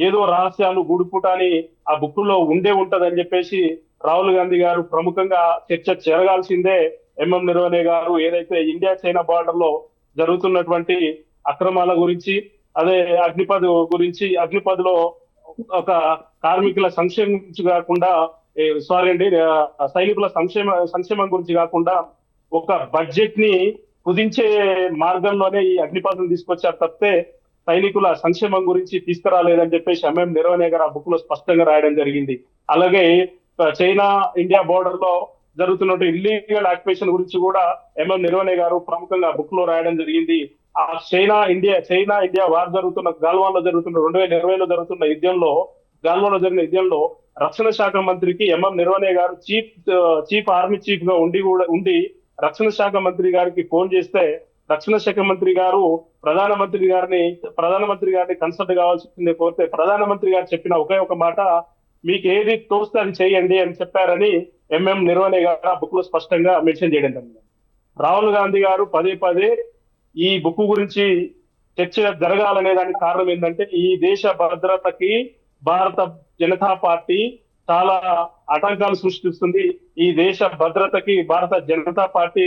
ఏదో రహస్యాలు గూడుపుటాని ఆ బుక్ లో ఉంటదని చెప్పేసి రాహుల్ గాంధీ గారు ప్రముఖంగా చర్చ జరగాల్సిందే. నిర్వహణ గారు ఏదైతే ఇండియా చైనా బార్డర్ లో జరుగుతున్నటువంటి అక్రమాల గురించి, అదే అగ్నిపథ్ లో ఒక కార్మికుల సంక్షేమం గురించి కాకుండా సైనికుల సంక్షేమం గురించి కాకుండా ఒక బడ్జెట్ ని కుదించే మార్గంలోనే ఈ అగ్నిపథం తీసుకొచ్చారు తప్పితే సైనికుల సంక్షేమం గురించి తీసుకురాలేదని చెప్పేసి నిర్వహణ గారు ఆ బుక్ లో స్పష్టంగా రాయడం జరిగింది. అలాగే చైనా ఇండియా బోర్డర్ లో జరుగుతున్న ఇల్లీగల్ ఆక్యుపేషన్ గురించి కూడా నిర్వహణ గారు ప్రముఖంగా బుక్ లో రాయడం జరిగింది. ఆ చైనా ఇండియా వార్ గాల్వాన్లో జరుగుతున్న 2020లో జరుగుతున్న గాల్వాన్లో జరిగిన యుద్ధంలో రక్షణ శాఖ మంత్రికి నిర్వహణ గారు చీఫ్ ఆర్మీ చీఫ్ గా ఉండి రక్షణ శాఖ మంత్రి గారికి ఫోన్ చేస్తే రక్షణ శాఖ మంత్రి గారు ప్రధానమంత్రి గారిని కన్సల్ట్ కావాల్సిందే కోరితే ప్రధానమంత్రి గారు చెప్పిన ఒకే ఒక మాట, మీకు ఏది తోస్తే అది చేయండి అని చెప్పారని నిర్వహణ గారు ఆ బుక్ లో స్పష్టంగా మెన్షన్ చేయడం జరిగింది. రాహుల్ గాంధీ గారు పదే ఈ బుక్ గురించి చర్చ జరగాలనే దానికి కారణం ఏంటంటే ఈ దేశ భద్రతకి భారత జనతా పార్టీ చాలా ఆటంకాలు సృష్టిస్తుంది. ఈ దేశ భద్రతకి భారత జనతా పార్టీ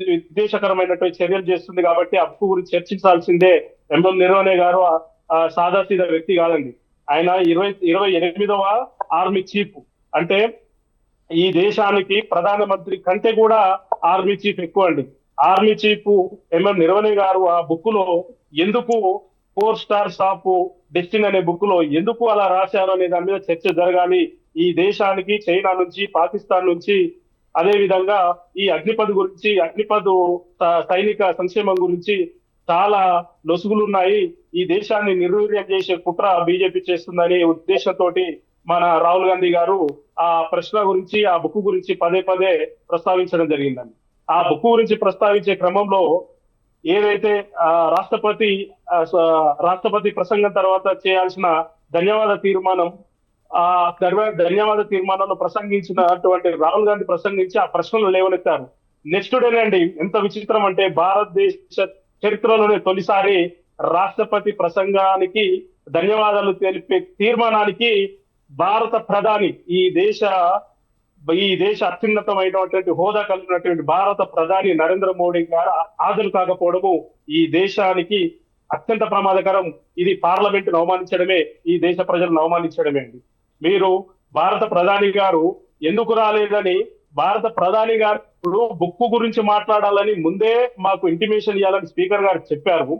విద్వేషకరమైనటువంటి చర్యలు చేస్తుంది. కాబట్టి ఆ బుక్ గురించి చర్చించాల్సిందే. నిర్వహణ గారు సాదాసీదా వ్యక్తి కాదండి. ఆయన 28వ ఆర్మీ చీఫ్. అంటే ఈ దేశానికి ప్రధానమంత్రి కంటే కూడా ఆర్మీ చీఫ్ ఎక్కువ అండి. ఆర్మీ చీఫ్ నిర్వహణ గారు ఆ బుక్ లో ఎందుకు 4 స్టార్స్ ఆఫ్ డెస్టినీ అనే బుక్ లో ఎందుకు అలా రాశారు అనే దాని మీద చర్చ జరగాలి. ఈ దేశానికి చైనా నుంచి, పాకిస్తాన్ నుంచి, అదే విధంగా ఈ అగ్నిపథ్ సైనిక సంక్షేమం గురించి చాలా లొసుగులు ఉన్నాయి. ఈ దేశాన్ని నిర్వీర్యం చేసే కుట్ర బీజేపీ చేస్తుందనే ఉద్దేశంతో మన రాహుల్ గాంధీ గారు ఆ ప్రశ్న గురించి, ఆ బుక్ గురించి పదే పదే ప్రస్తావించడం జరిగిందండి. ఆ బుక్ గురించి ప్రస్తావించే క్రమంలో ఏదైతే రాష్ట్రపతి ప్రసంగం తర్వాత చేయాల్సిన ధన్యవాద తీర్మానం, ఆ ధన్యవాద తీర్మానంలో ప్రసంగించినటువంటి రాహుల్ గాంధీ ప్రసంగించి ఆ ప్రశ్నలు లేవనెత్తారు. నెక్స్ట్ డేనండి ఎంత విచిత్రం అంటే, భారతదేశ చరిత్రలోనే తొలిసారి రాష్ట్రపతి ప్రసంగానికి ధన్యవాదాలు తెలిపే తీర్మానానికి భారత ప్రధాని, ఈ దేశ అత్యున్నతమైనటువంటి హోదా కలిగినటువంటి భారత ప్రధాని నరేంద్ర మోడీ గారు హాజరు కాకపోవడము ఈ దేశానికి అత్యంత ప్రమాదకరం. ఇది పార్లమెంటును అవమానించడమే, ఈ దేశ ప్రజలను అవమానించడమే అండి. మీరు భారత ప్రధాని గారు ఎందుకు రాలేదని, భారత ప్రధాని గారు ఇప్పుడు బుక్కు గురించి మాట్లాడాలని ముందే మాకు ఇంటిమేషన్ ఇవ్వాలని స్పీకర్ గారు చెప్పారు.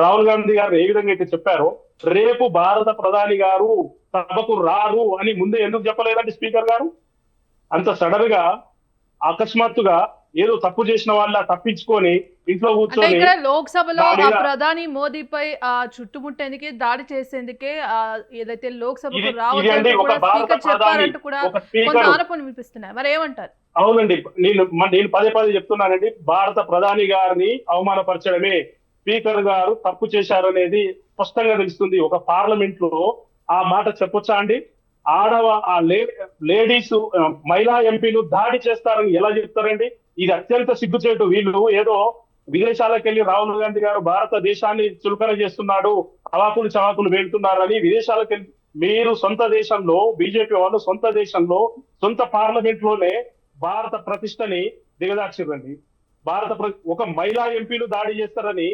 రాహుల్ గాంధీ గారు ఏ విధంగా అయితే చెప్పారో, రేపు భారత ప్రధాని గారు సభకు రారు అని ముందే ఎందుకు చెప్పలేదండి స్పీకర్ గారు? అంత సడన్ గా అకస్మాత్తుగా ఏదో తప్పు చేసిన వాళ్ళ తప్పించుకొని ఇంట్లో అంటే కూర్చొని ఇక్కడ లోక్సభలో నా ఆ మీద ప్రధాని మోదీపై చుట్టుముట్టేందుకే, దాడి చేసేందుకే ఏదైతే లోక్సభకు ఇది అండి రావద్దంటూ ఒక కూడా భారత స్పీకర్ ప్రధాని, చెప్పారంటూ కూడా ఒక కొంత స్పీకర్. ఆరోపణలు వినిపిస్తున్నాయి. మరి ఏమంటారు? అవునండి, నేను పదే పదే చెప్తున్నానండి, భారత ప్రధాని గారిని అవమానపరచడమే. స్పీకర్ గారు తప్పు చేశారనేది స్పష్టంగా తెలుస్తుంది. ఒక పార్లమెంట్ లో ఆ మాట చెప్పొచ్చా అండి? లేడీస్, మహిళా ఎంపీలు దాడి చేస్తారని ఎలా చెప్తారండి? ఇది అత్యంత సిగ్గుచేటు. వీళ్ళు ఏదో విదేశాలకు వెళ్లి రాహుల్ గాంధీ గారు భారతదేశాన్ని చులకన చేస్తున్నాడు, అవాకులు చవాకులు వెళ్తున్నారని విదేశాలకు వెళ్ళి, మీరు సొంత దేశంలో, బీజేపీ వాళ్ళు సొంత దేశంలో, సొంత పార్లమెంట్ లోనే భారత ప్రతిష్టని దిగదార్చిరండి. ఒక మహిళా ఎంపీలు దాడి చేస్తారని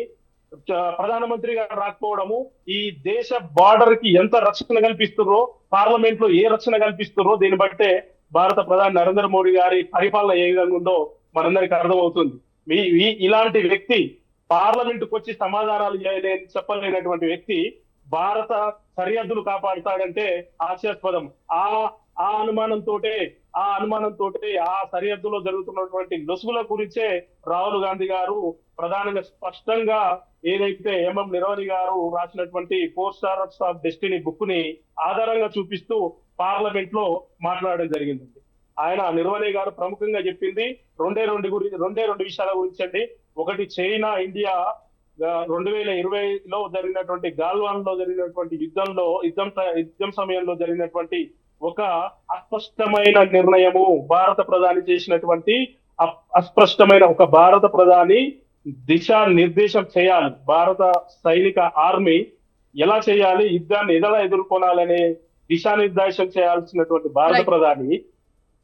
ప్రధానమంత్రి గారు రాకపోవడము, ఈ దేశ బార్డర్ కి ఎంత రక్షణ కల్పిస్తున్నారో, పార్లమెంట్ లో ఏ రక్షణ కల్పిస్తున్నారో దీన్ని బట్టే భారత ప్రధాని నరేంద్ర మోడీ గారి పరిపాలన ఏ విధంగా ఉందో మనందరికీ అర్థమవుతుంది. ఇలాంటి వ్యక్తి పార్లమెంటుకు వచ్చి సమాధానాలు చెప్పలేనటువంటి వ్యక్తి భారత సరిహద్దులు కాపాడుతాడంటే హాస్యాస్పదం. ఆ అనుమానంతోటే ఆ సరిహద్దులో జరుగుతున్నటువంటి లొసుగుల గురించే రాహుల్ గాంధీ గారు ప్రధానంగా స్పష్టంగా ఏదైతే ఎంఎం నిరవణి గారు రాసినటువంటి 4 స్టార్స్ ఆఫ్ డెస్టినీ బుక్ ని ఆధారంగా చూపిస్తూ పార్లమెంట్ లో మాట్లాడడం జరిగిందండి. ఆయన నిరవణి గారు ప్రముఖంగా చెప్పింది రెండే రెండు విషయాల గురించి అండి. ఒకటి, చైనా ఇండియా 2020లో జరిగినటువంటి గాల్వాన్ లో జరిగినటువంటి యుద్ధం సమయంలో జరిగినటువంటి ఒక అస్పష్టమైన నిర్ణయము, భారత ప్రధాని చేసినటువంటి అస్పష్టమైన ఒక భారత ప్రధాని దిశా నిర్దేశం చేయాలి. భారత సైనిక ఆర్మీ ఎలా చేయాలి, యుద్ధాన్ని ఎలా ఎదుర్కొనాలనే దిశానిర్దేశం చేయాల్సినటువంటి భారత ప్రధాని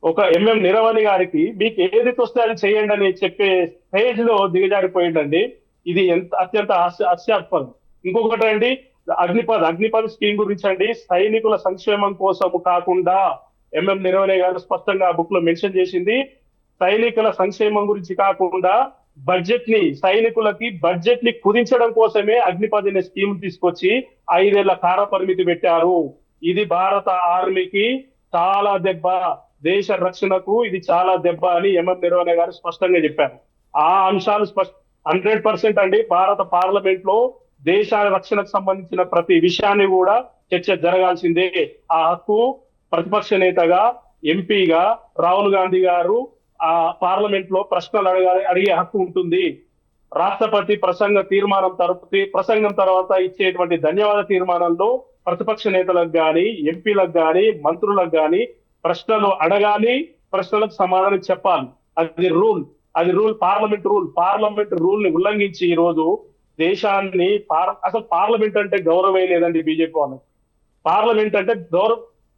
ఒక ఎంఎం నిరవణి గారికి మీకు ఏది వస్తే అది చేయండి అని చెప్పే స్టేజ్ లో దిగజారిపోయిందండి. ఇది అత్యంత హాస్యాస్పదం. ఇంకొకటి అండి, అగ్నిపథ్ స్కీమ్ గురించి అండి, సైనికుల సంక్షేమం కోసము కాకుండా ఎంఎం నిరవణి గారు స్పష్టంగా బుక్ లో మెన్షన్ చేసింది, సైనికుల సంక్షేమం గురించి కాకుండా సైనికులకి బడ్జెట్ ని కుదించడం కోసమే అగ్నిపథ్ అనే స్కీమ్ తీసుకొచ్చి 5 ఏళ్ల కాల పరిమితి పెట్టారు. ఇది భారత ఆర్మీకి చాలా దెబ్బ, దేశ రక్షణకు ఇది చాలా దెబ్బ అని ఎంఎం నిరవణి గారు స్పష్టంగా చెప్పారు. ఆ అంశాలు 100% అండి. భారత పార్లమెంట్ లో దేశ రక్షణకు సంబంధించిన ప్రతి విషయాన్ని కూడా చర్చ జరగాల్సిందే. ఆ హక్కు ప్రతిపక్ష నేతగా, ఎంపీగా రాహుల్ గాంధీ గారు ఆ పార్లమెంట్ లో ప్రశ్నలు అడిగే హక్కు ఉంటుంది. రాష్ట్రపతి ప్రసంగం తర్వాత ఇచ్చేటువంటి ధన్యవాద తీర్మానంలో ప్రతిపక్ష నేతలకు గాని, ఎంపీలకు గాని, మంత్రులకు గాని ప్రశ్నలు అడగాలి, ప్రశ్నలకు సమాధానం చెప్పాలి. అది రూల్, పార్లమెంట్ రూల్ ని ఉల్లంఘించి ఈ రోజు దేశాన్ని అసలు పార్లమెంట్ అంటే గౌరవమే లేదండి బీజేపీ వాళ్ళకి.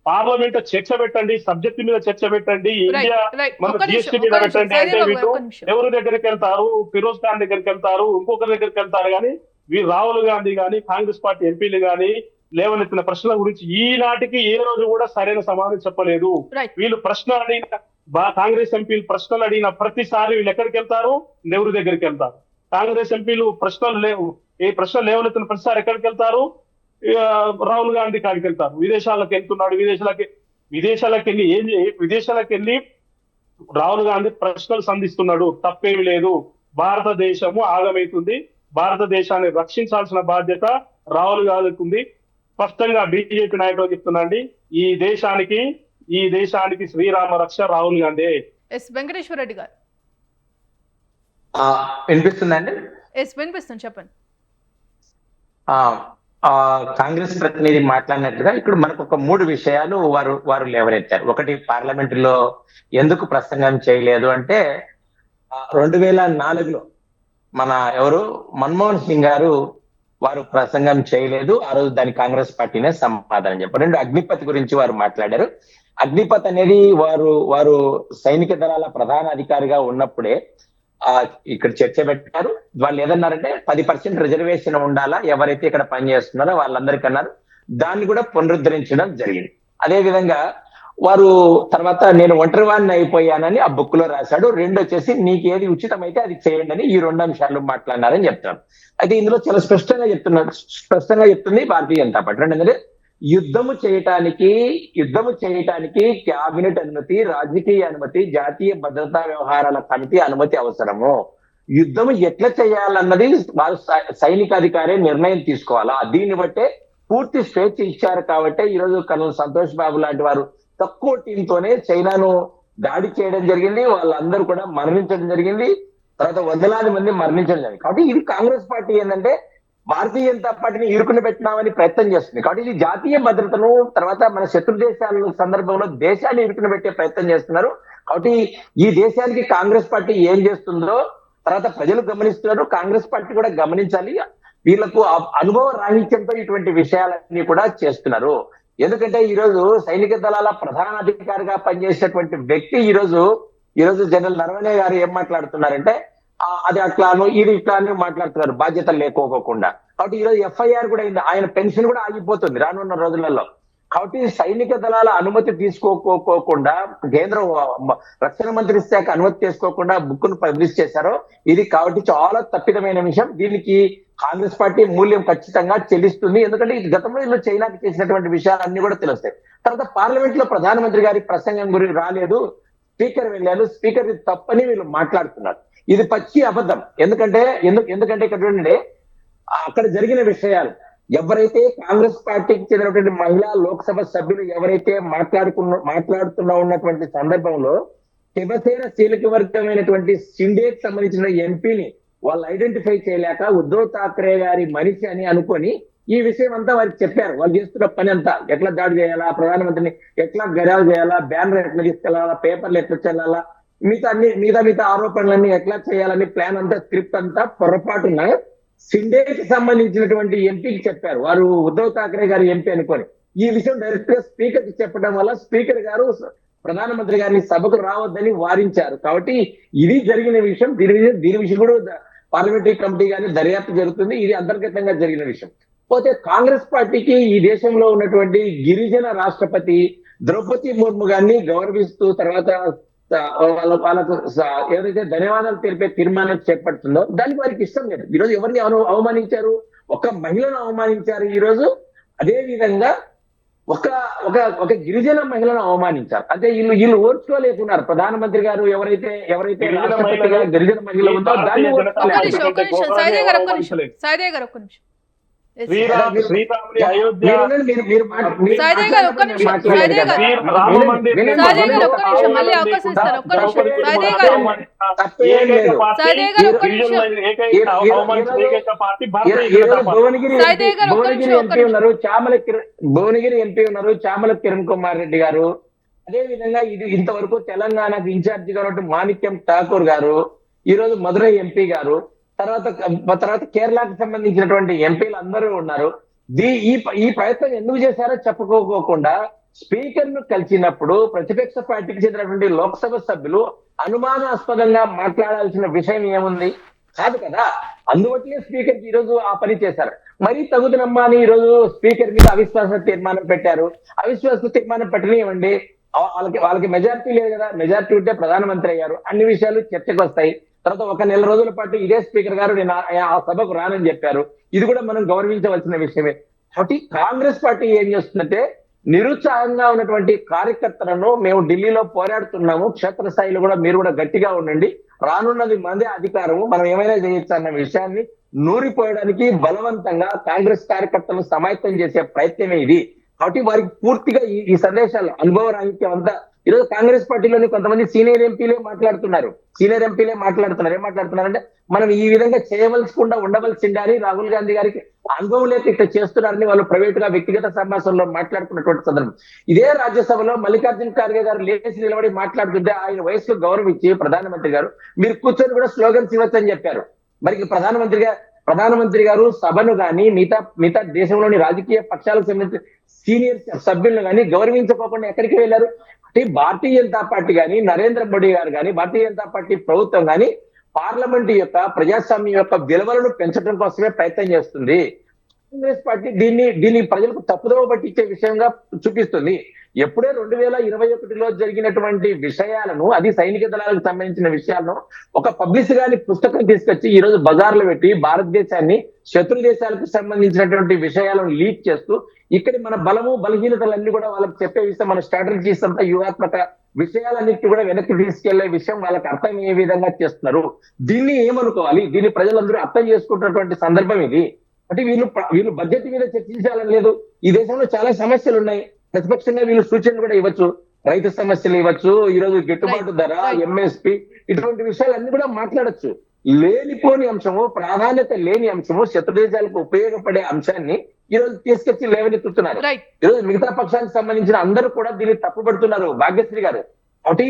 పార్లమెంట్ చర్చ పెట్టండి, సబ్జెక్ట్ మీద చర్చ పెట్టండి, ఇండియా మన జిఎస్టీ మీద పెట్టండి అంటే వీళ్ళు ఎవరి దగ్గరికి వెళ్తారు? ఫిరోజ్ ఖాన్ దగ్గరికి వెళ్తారు, ఇంకొకరి దగ్గరికి వెళ్తారు. కానీ వీరు రాహుల్ గాంధీ గాని, కాంగ్రెస్ పార్టీ ఎంపీలు గాని లేవనెత్తిన ప్రశ్నల గురించి ఈనాటికి ఏ రోజు కూడా సరైన సమాధానం చెప్పలేదు. వీళ్ళు కాంగ్రెస్ ఎంపీలు ప్రశ్నలు అడిగిన ప్రతిసారి వీళ్ళు ఎక్కడికి వెళ్తారు? నెహ్రూ దగ్గరికి వెళ్తారు. కాంగ్రెస్ ఎంపీలు ప్రశ్నలు లేవనెత్తిన ప్రతిసారి ఎక్కడికి వెళ్తారు? రాహుల్ గాంధీ కాడికి వెళ్తారు. విదేశాలకు వెళ్తున్నాడు, విదేశాలకు వెళ్ళి రాహుల్ గాంధీ ప్రశ్నలు సంధిస్తున్నాడు. తప్పేమి లేదు. భారతదేశము ఆగమవుతుంది. భారతదేశాన్ని రక్షించాల్సిన బాధ్యత రాహుల్ గాంధీకి ఉంది. స్పష్టంగా బీజేపీ నాయకులు చెప్తున్నాండి, ఈ దేశానికి శ్రీరామ రక్ష రాహుల్ గాంధీ. ఎస్ వెంకటేశ్వర రెడ్డి గారు. వినిపిస్తుందండి? ఎస్ వినిపిస్తుంది, చెప్పండి. కాంగ్రెస్ ప్రతినిధి మాట్లాడినట్టుగా ఇప్పుడు మనకు ఒక 3 విషయాలు వారు లేవనెత్తారు. ఒకటి, పార్లమెంటులో ఎందుకు ప్రసంగం చేయలేదు అంటే 2004లో మన మన్మోహన్ సింగ్ గారు వారు ప్రసంగం చేయలేదు. ఆ రోజు దాని కాంగ్రెస్ పార్టీనే సమాధానం చెప్పారు. 2, అగ్నిపథ్ గురించి వారు మాట్లాడారు. అగ్నిపథ్ అనేది వారు సైనిక దళాల ప్రధాన అధికారిగా ఉన్నప్పుడే ఇక్కడ చర్చ పెట్టారు. వాళ్ళు ఏదన్నారంటే 10% రిజర్వేషన్ ఉండాలా ఎవరైతే ఇక్కడ పనిచేస్తున్నారో వాళ్ళందరికీ అన్నారు. దాన్ని కూడా పునరుద్ధరించడం జరిగింది. అదే విధంగా వారు తర్వాత నేను ఒంటరివాడిని అయిపోయానని ఆ బుక్ లో రాశాడు. 2 వచ్చేసి నీకు ఏది ఉచితమైతే అది చేయండి అని ఈ 2 అంశాలు మాట్లాడినారని చెప్తాను. అయితే ఇందులో చాలా స్పష్టంగా చెప్తుంది భారతీయ జనతా పార్టీ. ఏంటంటే యుద్ధము చేయటానికి క్యాబినెట్ అనుమతి, రాజకీయ అనుమతి, జాతీయ భద్రతా వ్యవహారాల కమిటీ అనుమతి అవసరము. యుద్ధము ఎట్లా చేయాలన్నది వారు సైనికాధికారే నిర్ణయం తీసుకోవాలా. దీన్ని బట్టే పూర్తి స్వేచ్ఛ ఇచ్చారు. కాబట్టి ఈ రోజు కర్నల్ సంతోష్ బాబు లాంటి వారు తక్కువ టీంతోనే చైనాను దాడి చేయడం జరిగింది. వాళ్ళందరూ కూడా మరణించడం జరిగింది. తర్వాత వందలాది మంది మరణించడం జరిగింది. కాబట్టి ఇది కాంగ్రెస్ పార్టీ ఏంటంటే భారతీయ జనతా పార్టీని ఇరుకుని పెట్టినామని ప్రయత్నం చేస్తుంది. కాబట్టి ఇది జాతీయ భద్రతను, తర్వాత మన శత్రు దేశాల సందర్భంలో దేశాన్ని ఇరుకుని పెట్టే ప్రయత్నం చేస్తున్నారు. కాబట్టి ఈ దేశానికి కాంగ్రెస్ పార్టీ ఏం చేస్తుందో తర్వాత ప్రజలు గమనిస్తున్నారు. కాంగ్రెస్ పార్టీ కూడా గమనించాలి. వీళ్లకు అనుభవ రాహిత్యంతో ఇటువంటి విషయాలన్నీ కూడా చేస్తున్నారు. ఎందుకంటే ఈ రోజు సైనిక దళాల ప్రధాన అధికారిగా పనిచేసేటువంటి వ్యక్తి ఈ రోజు జనరల్ నరవణే గారు ఏం మాట్లాడుతున్నారంటే అది అట్లాను ఇది ఇట్లాను మాట్లాడుతున్నారు బాధ్యతలు లేకోకుండా. కాబట్టి ఈరోజు ఎఫ్ఐఆర్ కూడా అయింది. ఆయన పెన్షన్ కూడా ఆగిపోతుంది రానున్న రోజులలో. కాబట్టి సైనిక దళాల అనుమతి తీసుకోకుండా కేంద్ర రక్షణ మంత్రి శాఖ అనుమతి తీసుకోకుండా బుక్ ను పబ్లిష్ చేశారో ఇది కాబట్టి చాలా తప్పిదమైన విషయం. దీనికి కాంగ్రెస్ పార్టీ మూల్యం ఖచ్చితంగా చెల్లిస్తుంది. ఎందుకంటే ఇది గతంలో వీళ్ళు చైనాకి చేసినటువంటి విషయాలన్నీ కూడా తెలుస్తాయి. తర్వాత పార్లమెంట్ లో ప్రధానమంత్రి గారి ప్రసంగం గురించి రాలేదు, స్పీకర్ వెళ్ళారు, స్పీకర్ ఇది తప్పని వీళ్ళు మాట్లాడుతున్నారు. ఇది పచ్చి అబద్ధం. ఎందుకంటే ఇక్కడ చూడండి, అక్కడ జరిగిన విషయాలు ఎవరైతే కాంగ్రెస్ పార్టీకి చెందినటువంటి మహిళా లోక్సభ సభ్యులు ఎవరైతే మాట్లాడుతున్నా ఉన్నటువంటి సందర్భంలో శివసేన కీలక వర్గమైనటువంటి షిండేకి సంబంధించిన ఎంపీని వాళ్ళు ఐడెంటిఫై చేయలేక ఉద్ధవ్ ఠాక్రే గారి మనిషి అని అనుకొని ఈ విషయం అంతా వారికి చెప్పారు. వాళ్ళు చేస్తున్న పని అంతా ఎట్లా దాడి చేయాలా, ప్రధానమంత్రిని ఎట్లా గరాలు చేయాలా, బ్యానర్ ఎట్లా తీసుకెళ్లాలా, పేపర్లు ఎట్లా చెల్లాలా, మిగతా ఆరోపణలన్నీ ఎట్లా చేయాలని ప్లాన్ అంతా స్క్రిప్ట్ అంతా పొరపాటున షిండేకి సంబంధించినటువంటి ఎంపీకి చెప్పారు. వారు ఉద్ధవ్ ఠాక్రే గారి ఎంపీ అనుకొని ఈ విషయం డైరెక్ట్ గా స్పీకర్ కి చెప్పడం వల్ల స్పీకర్ గారు ప్రధానమంత్రి గారిని సభకు రావద్దని వారించారు. కాబట్టి ఇది జరిగిన విషయం. దీని విషయం కూడా పార్లమెంటరీ కమిటీ గానీ దర్యాప్తు జరుగుతుంది. ఇది అంతర్గతంగా జరిగిన విషయం. పోతే కాంగ్రెస్ పార్టీకి ఈ దేశంలో ఉన్నటువంటి గిరిజన రాష్ట్రపతి ద్రౌపది ముర్ము గారిని గౌరవిస్తూ తర్వాత వాళ్ళకు ఏదైతే ధన్యవాదాలు తెలిపే తీర్మానం చేపడుతుందో దానికి వారికి ఇష్టం లేదు. ఈరోజు ఎవరిని అవమానించారు? ఒక మహిళను అవమానించారు. ఈ రోజు అదే విధంగా ఒక గిరిజన మహిళను అవమానించారు. అంటే వీళ్ళు ఓర్చుకోలేకున్నారు. ప్రధానమంత్రి గారు ఎవరైతే గిరిజన మహిళ ఉందో దాన్ని భువనగిరి ఎంపీ ఉన్నారు చామల కిరణ్ కుమార్ రెడ్డి గారు. అదే విధంగా ఇది ఇంతవరకు తెలంగాణకు ఇన్ఛార్జిగా ఉన్నటువంటి మాణిక్యం ఠాకూర్ గారు, ఈ రోజు మధురై ఎంపీ గారు, తర్వాత కేరళకు సంబంధించినటువంటి ఎంపీలు అందరూ ఉన్నారు. ఈ ప్రయత్నం ఎందుకు చేశారో చెప్పుకోకుండా స్పీకర్ ను కలిసినప్పుడు ప్రతిపక్ష పార్టీకి చెందినటువంటి లోక్సభ సభ్యులు అనుమానాస్పదంగా మాట్లాడాల్సిన విషయం ఏముంది? కాదు కదా. అందువల్లే స్పీకర్ ఈ రోజు ఆ పని చేశారు. మరీ తగుదనమ్మా అని ఈ రోజు స్పీకర్ మీద అవిశ్వాస తీర్మానం పెట్టారు. అవిశ్వాస తీర్మానం పెట్టనివ్వండి, వాళ్ళకి మెజారిటీ లేదు కదా. మెజారిటీ ఉంటే ప్రధానమంత్రి అయ్యారు, అన్ని విషయాలు చర్చకు వస్తాయి. తర్వాత 1 నెల రోజుల పాటు ఇదే స్పీకర్ గారు నేను ఆ సభకు రానని చెప్పారు. ఇది కూడా మనం గౌరవించవలసిన విషయమే. కాబట్టి కాంగ్రెస్ పార్టీ ఏం చేస్తుందంటే నిరుత్సాహంగా ఉన్నటువంటి కార్యకర్తలను మేము ఢిల్లీలో పోరాడుతున్నాము, క్షేత్రస్థాయిలో కూడా మీరు కూడా గట్టిగా ఉండండి, రానున్నది మందే అధికారము, మనం ఏమైనా చేయొచ్చు అన్న విషయాన్ని నూరిపోయడానికి బలవంతంగా కాంగ్రెస్ కార్యకర్తలను సమాయత్తం చేసే ప్రయత్నమే ఇది. కాబట్టి వారికి పూర్తిగా ఈ సందేశాలు అనుభవ రాహిత్యం అంతా ఈరోజు కాంగ్రెస్ పార్టీలోని కొంతమంది సీనియర్ ఎంపీలే మాట్లాడుతున్నారు. ఏం మాట్లాడుతున్నారంటే మనం ఈ విధంగా చేయవలసకుండా ఉండవలసిందే అని రాహుల్ గాంధీ గారికి అనుభవం లేక ఇట్లా చేస్తున్నారని వాళ్ళు ప్రైవేట్ గా వ్యక్తిగత సంభాషణలో మాట్లాడుకున్నటువంటి సందర్భం. ఇదే రాజ్యసభలో మల్లికార్జున ఖార్గే గారు లేచి నిలబడి మాట్లాడుతుంటే ఆయన వయసులో గౌరవించి ప్రధానమంత్రి గారు మీరు కూర్చొని కూడా స్లోగన్స్ ఇవ్వచ్చని చెప్పారు. మరి ప్రధానమంత్రి గారు సభను గాని మిగతా దేశంలోని రాజకీయ పక్షాలకు సంబంధించిన సీనియర్ సభ్యులను కానీ గౌరవించుకోకుండా ఎక్కడికి వెళ్ళారు? అంటే భారతీయ జనతా పార్టీ కానీ నరేంద్ర మోడీ గారు కానీ భారతీయ జనతా పార్టీ ప్రభుత్వం కానీ పార్లమెంట్ యొక్క ప్రజాస్వామ్యం యొక్క విలువలను పెంచడం కోసమే ప్రయత్నం చేస్తుంది. కాంగ్రెస్ పార్టీ దీన్ని ప్రజలకు తప్పుదోవ పట్టించే విషయంగా చూపిస్తుంది. ఎప్పుడే 2021లో జరిగినటువంటి విషయాలను, అది సైనిక దళాలకు సంబంధించిన విషయాలను ఒక పబ్లిష్ గాని పుస్తకం తీసుకొచ్చి ఈ రోజు బజార్లో పెట్టి భారతదేశాన్ని శత్రు దేశాలకు సంబంధించినటువంటి విషయాలను లీక్ చేస్తూ ఇక్కడి మన బలము బలహీనతలన్నీ కూడా వాళ్ళకి చెప్పే విషయం, మన స్ట్రాటజీస్ అంతా వ్యూహాత్మక విషయాలన్నిటి కూడా వెనక్కి తీసుకెళ్లే విషయం వాళ్ళకి అర్థమయ్యే విధంగా చేస్తున్నారు. దీన్ని ఏమనుకోవాలి? దీన్ని ప్రజలందరూ అర్థం చేసుకుంటున్నటువంటి సందర్భం ఇది. అంటే వీళ్ళు బడ్జెట్ మీద చర్చించాలని లేదు. ఈ దేశంలో చాలా సమస్యలు ఉన్నాయి. ప్రతిపక్షంగా వీళ్ళు సూచనలు కూడా ఇవ్వచ్చు. రైతు సమస్యలు ఇవ్వచ్చు, ఈ రోజు గిట్టుబాటు ధర, ఎంఎస్పి, ఇటువంటి విషయాలన్నీ కూడా మాట్లాడొచ్చు. లేనిపోని అంశము, ప్రాధాన్యత లేని అంశము, శత్రు దేశాలకు ఉపయోగపడే అంశాన్ని ఈ రోజు తీసుకొచ్చి లేవనెత్తుతున్నారు. ఈరోజు మిగతా పక్షానికి సంబంధించిన అందరూ కూడా దీన్ని తప్పుపడుతున్నారు. భాగ్యశ్రీ గారు, కాబట్టి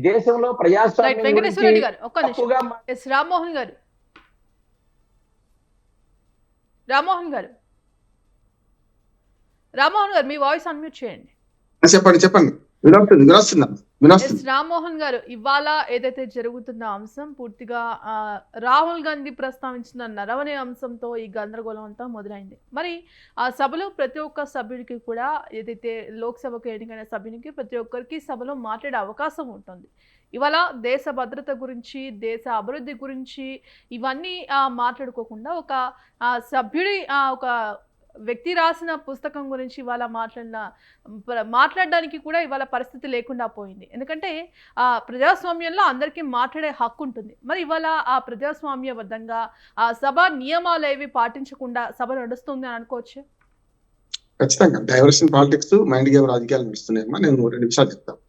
దేశంలో ప్రజాస్వామ్యం రామ్మోహన్ గారు మీ వాయిస్ అన్మ్యూట్ చేయండి. చెప్పండి. రామ్మోహన్ గారు, ఇవాళ ఏదైతే జరుగుతున్న అంశం పూర్తిగా రాహుల్ గాంధీ ప్రస్తావించిన నరవనే అంశంతో ఈ గందరగోళం అంతా మొదలైంది. మరి ఆ సభలో ప్రతి ఒక్క సభ్యుడికి కూడా, ఏదైతే లోక్సభకు ఎన్నికైన సభ్యునికి ప్రతి ఒక్కరికి సభలో మాట్లాడే అవకాశం ఉంటుంది. ఇవాళ దేశ భద్రత గురించి, దేశ అభివృద్ధి గురించి ఇవన్నీ మాట్లాడుకోకుండా ఒక సభ్యుడి ఒక వ్యక్తి రాసిన పుస్తకం గురించి ఇవాళ మాట్లాడడానికి కూడా ఇవాళ పరిస్థితి లేకుండా పోయింది. ఎందుకంటే ప్రజాస్వామ్యంలో అందరికీ మాట్లాడే హక్కు ఉంటుంది. మరి ఇవాళ ఆ ప్రజాస్వామ్యబద్ధంగా ఆ సభ నియమాలు ఏవి పాటించకుండా సభ నడుస్తుంది అని అనుకోవచ్చు. ఖచ్చితంగా డైవర్షన్ పాలిటిక్స్, మైండ్ గేమ్ రాజకీయాలు నడుస్తున్నాయమ్మా. నేను 2 నిమిషాలు చెప్తాను.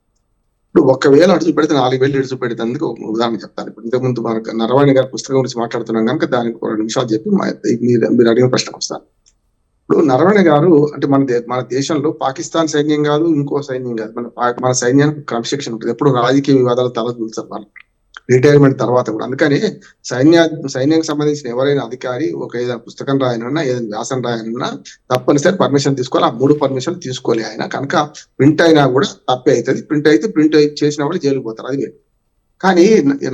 ఇప్పుడు 1,000 అడుగు పెడితే 4,000 ఇడుచు పెడితే ఒక ఉదాహరణ చెప్తాను. ఇప్పుడు ఇంతకుముందు మనకు నరవాణి గారి పుస్తకం గురించి మాట్లాడుతున్నాం కనుక దానికి 2 నిమిషాలు చెప్పి మీరు అడిగిన ప్రశ్నకు వస్తాను. ఇప్పుడు నరవణే గారు అంటే మన దేశంలో పాకిస్తాన్ సైన్యం కాదు, ఇంకో సైన్యం కాదు, మన సైన్యానికి క్రమశిక్షణ ఉంటుంది. ఎప్పుడు రాజకీయ వివాదాలు తలదూల్చారు వాళ్ళు రిటైర్మెంట్ తర్వాత కూడా. అందుకని సైన్యానికి సంబంధించిన ఎవరైనా అధికారి ఏదైనా పుస్తకం రాయనన్నా, ఏదైనా వ్యాసం రాయనన్నా తప్పనిసరి పర్మిషన్ తీసుకోవాలి. ఆ 3 పర్మిషన్లు తీసుకోవాలి ఆయన. కనుక ప్రింట్ అయినా కూడా తప్పే అవుతుంది. ప్రింట్ చేసిన వాళ్ళు జైలుకు పోతారు. అది వేరు. కానీ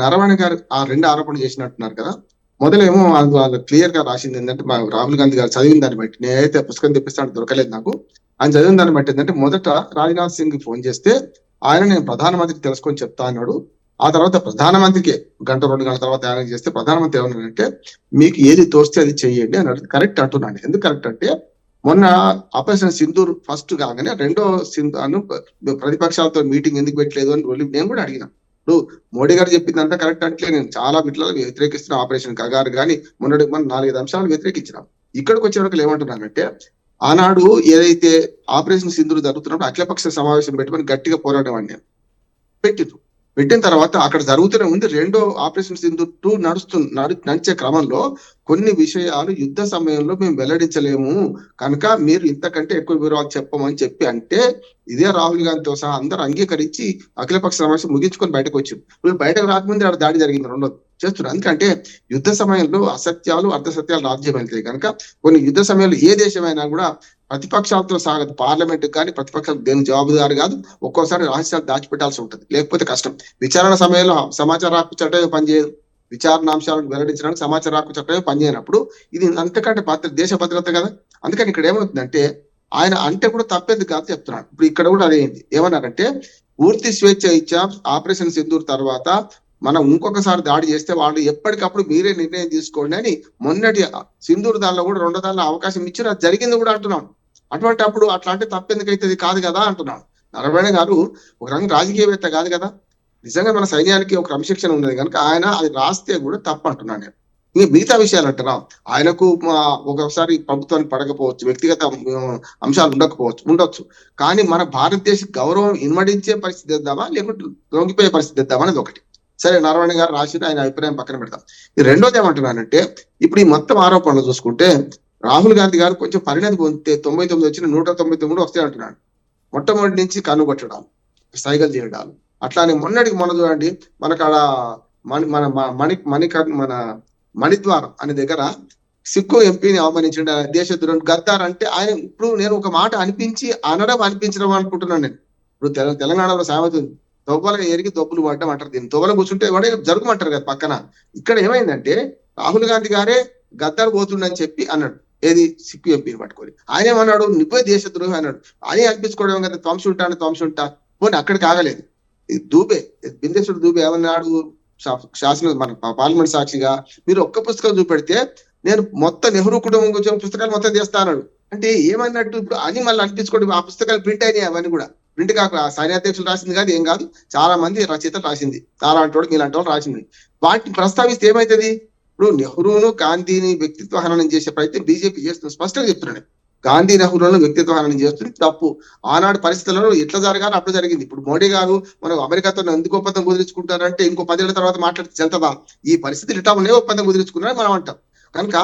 నరవణే గారు ఆ 2 ఆరోపణలు చేసినట్టున్నారు కదా. మొదలేమో వాళ్ళు క్లియర్ గా రాసింది ఏంటంటే, మా రాహుల్ గాంధీ గారు చదివిన దాన్ని బట్టి, నేనైతే పుస్తకం తెప్పిస్తాను దొరకలేదు నాకు, ఆయన చదివిన దాన్ని బట్టి ఏంటంటే, మొదట రాజ్నాథ్ సింగ్ ఫోన్ చేస్తే ఆయన నేను ప్రధానమంత్రికి తెలుసుకొని చెప్తా అన్నాడు. ఆ తర్వాత ప్రధానమంత్రికి 1-2 గంటల తర్వాత ఆయన చేస్తే ప్రధానమంత్రి ఏమన్నాడంటే, మీకు ఏది తోస్తే అది చెయ్యండి అన్నాడు. కరెక్ట్ అంటున్నాను. ఎందుకు కరెక్ట్ అంటే, మొన్న ఆపరేషన్ సింధూర్ ఫస్ట్ కాగానే రెండో ప్రతిపక్షాలతో మీటింగ్ ఎందుకు పెట్టలేదు అని నేను కూడా అడిగినా. ఇప్పుడు మోడీ గారు చెప్పిందంతా కరెక్ట్ అంటే నేను చాలా మిట్లలో వ్యతిరేకిస్తున్న ఆపరేషన్ కగారు కానీ మన 4-5 అంశాలు వ్యతిరేకించినాం. ఇక్కడికి వచ్చే వరకు ఏమంటున్నానంటే, ఆనాడు ఏదైతే ఆపరేషన్ సింధూర్ జరుగుతున్నప్పుడు అఖిలపక్ష సమావేశం పెట్టుకొని గట్టిగా పోరాటం అని పెట్టిన తర్వాత అక్కడ జరుగుతూనే ఉంది. రెండో ఆపరేషన్ సింధూర్ 2 నడిచే క్రమంలో కొన్ని విషయాలు యుద్ధ సమయంలో మేము వెల్లడించలేము కనుక మీరు ఇంతకంటే ఎక్కువ వివరాలు చెప్పమని చెప్పి అంటే, ఇదే రాహుల్ గాంధీతో సహా అందరూ అంగీకరించి అఖిలపక్ష సమావేశం ముగించుకొని బయటకు వచ్చారు. ఇప్పుడు బయటకు రాకముందే ఆడ దాడి జరిగింది. రెండోది చేస్తున్నారు. ఎందుకంటే యుద్ధ సమయంలో అసత్యాలు అర్ధసత్యాలు రాజ్యమైనది కనుక కొన్ని యుద్ధ సమయంలో ఏ దేశమైనా కూడా ప్రతిపక్షాలతో సాగదు. పార్లమెంట్ కానీ ప్రతిపక్షాలకు దేని జవాబుదారు కాదు. ఒక్కోసారి రహస్యాలు దాచిపెట్టాల్సి ఉంటుంది, లేకపోతే కష్టం. విచారణ సమయంలో సమాచార హక్కు చట్టమే పనిచేయదు. విచారణాంశాలను వెల్లడించడానికి సమాచార హక్కు చట్టమే పనిచేయనప్పుడు ఇది అంతకంటే దేశ భద్రత కదా. అందుకని ఇక్కడ ఏమవుతుందంటే, ఆయన అంటే కూడా తప్పేందుకు కాదు చెప్తున్నాడు. ఇప్పుడు ఇక్కడ కూడా అదేంటి ఏమన్నారంటే, పూర్తి స్వేచ్ఛ ఇచ్చాం ఆపరేషన్ సింధూర్ తర్వాత, మనం ఇంకొకసారి దాడి చేస్తే వాళ్ళు ఎప్పటికప్పుడు మీరే నిర్ణయం తీసుకోండి అని మొన్నటి సింధూర్ దానిలో కూడా 2 దానిలో అవకాశం ఇచ్చారు. అది జరిగింది కూడా అంటున్నాం. అటువంటి అప్పుడు అట్లా అంటే తప్పెందుకైతుంది కాదు కదా అంటున్నాడు. నరవణే గారు ఒక రంగ రాజకీయవేత్త కాదు కదా. నిజంగా మన సైన్యానికి ఒక క్రమశిక్షణ ఉన్నది కనుక ఆయన అది రాస్తే కూడా తప్పు అంటున్నాను నేను. ఇంక మిగతా విషయాలు అంటారా, ఆయనకు ఒకసారి ప్రభుత్వానికి పడకపోవచ్చు, వ్యక్తిగత అంశాలు ఉండొచ్చు. కానీ మన భారతదేశ గౌరవం ఇన్మడించే పరిస్థితి తెద్దామా, లేకుంటే లొంగిపోయే పరిస్థితి తెద్దామా అనేది ఒకటి. సరే, నరవణి గారు రాసిన ఆయన అభిప్రాయం పక్కన పెడతాం. ఈ రెండోది ఏమంటున్నానంటే, ఇప్పుడు ఈ మొత్తం ఆరోపణలు చూసుకుంటే రాహుల్ గాంధీ గారు కొంచెం పరిణతి పొందితే 99 వచ్చిన 199 వస్తాయి అంటున్నాడు. మొట్టమొదటి నుంచి కనుగొట్టడాలు, సైగలు చేయడాలు, అట్లానే మొన్న చూడండి మనకు ఆడ మన మణిద్వారం అనే దగ్గర సిక్కు ఎంపీని అవమానించండి, దేశద్రోహి, గద్దార్ అంటే ఆయన. ఇప్పుడు నేను ఒక మాట అనిపించడం అనుకుంటున్నాను నేను. ఇప్పుడు తెలంగాణలో సామెత ఉంది, తొవ్వలుగా ఎరిగి తొప్పులు పడ్డం అంటారు. దీన్ని తొవ్వలు కూర్చుంటే వాడే జరుగుమంటారు కదా పక్కన. ఇక్కడ ఏమైందంటే రాహుల్ గాంధీ గారే గద్దార్ పోతుండని చెప్పి అన్నాడు, ఏది సిక్కు ఎంపీని పట్టుకొని. ఆయన ఏమన్నాడు, నువ్వే దేశద్రోహి అన్నాడు. ఆయన అనిపించుకోవడం కదా, త్వంసుంటా పోనీ అక్కడికి ఆగలేదు. బిందేశ్వర్ దూబే ఏమన్నాడు, శాసన మన పార్లమెంట్ సాక్షిగా, మీరు ఒక్క పుస్తకం చూపెడితే నేను మొత్తం నెహ్రూ కుటుంబం గురించి పుస్తకాలు మొత్తం చేస్తా అన్నాడు. అంటే ఏమన్నట్టు ఇప్పుడు అని మళ్ళీ అనిపించుకోవడం. ఆ పుస్తకాలు ప్రింట్ అయినాయి, అవన్నీ కూడా ప్రింట్ కాక సైన్యాధ్యక్షులు రాసింది కాదు, ఏం కాదు, చాలా మంది రచయితలు రాసింది, అలాంటి వాడు మీలాంటి వాళ్ళు రాసింది. వాటిని ప్రస్తావిస్తే ఏమైతుంది, ఇప్పుడు నెహ్రూను గాంధీని వ్యక్తిత్వ హననం చేసే ప్రయత్నం బీజేపీ చేస్తుంది. స్పష్టంగా చెప్తున్నాను, గాంధీ నెహ్రూలను వ్యక్తిత్వ హననం చేస్తుంది, తప్పు. ఆనాడు పరిస్థితులలో ఎట్లా జరగాలో అప్పుడు జరిగింది. ఇప్పుడు మోడీ గారు మనం అమెరికాతో ఎందుకు ఒప్పందం కుదిరించుకుంటారంటే ఇంకో 10 ఏళ్ల తర్వాత మాట్లాడితే చెల్తదా, ఈ పరిస్థితులు ఇట్లా ఉన్నాయి, ఒప్పందం కుదిరించుకున్నారని మనం అంటాం. కనుక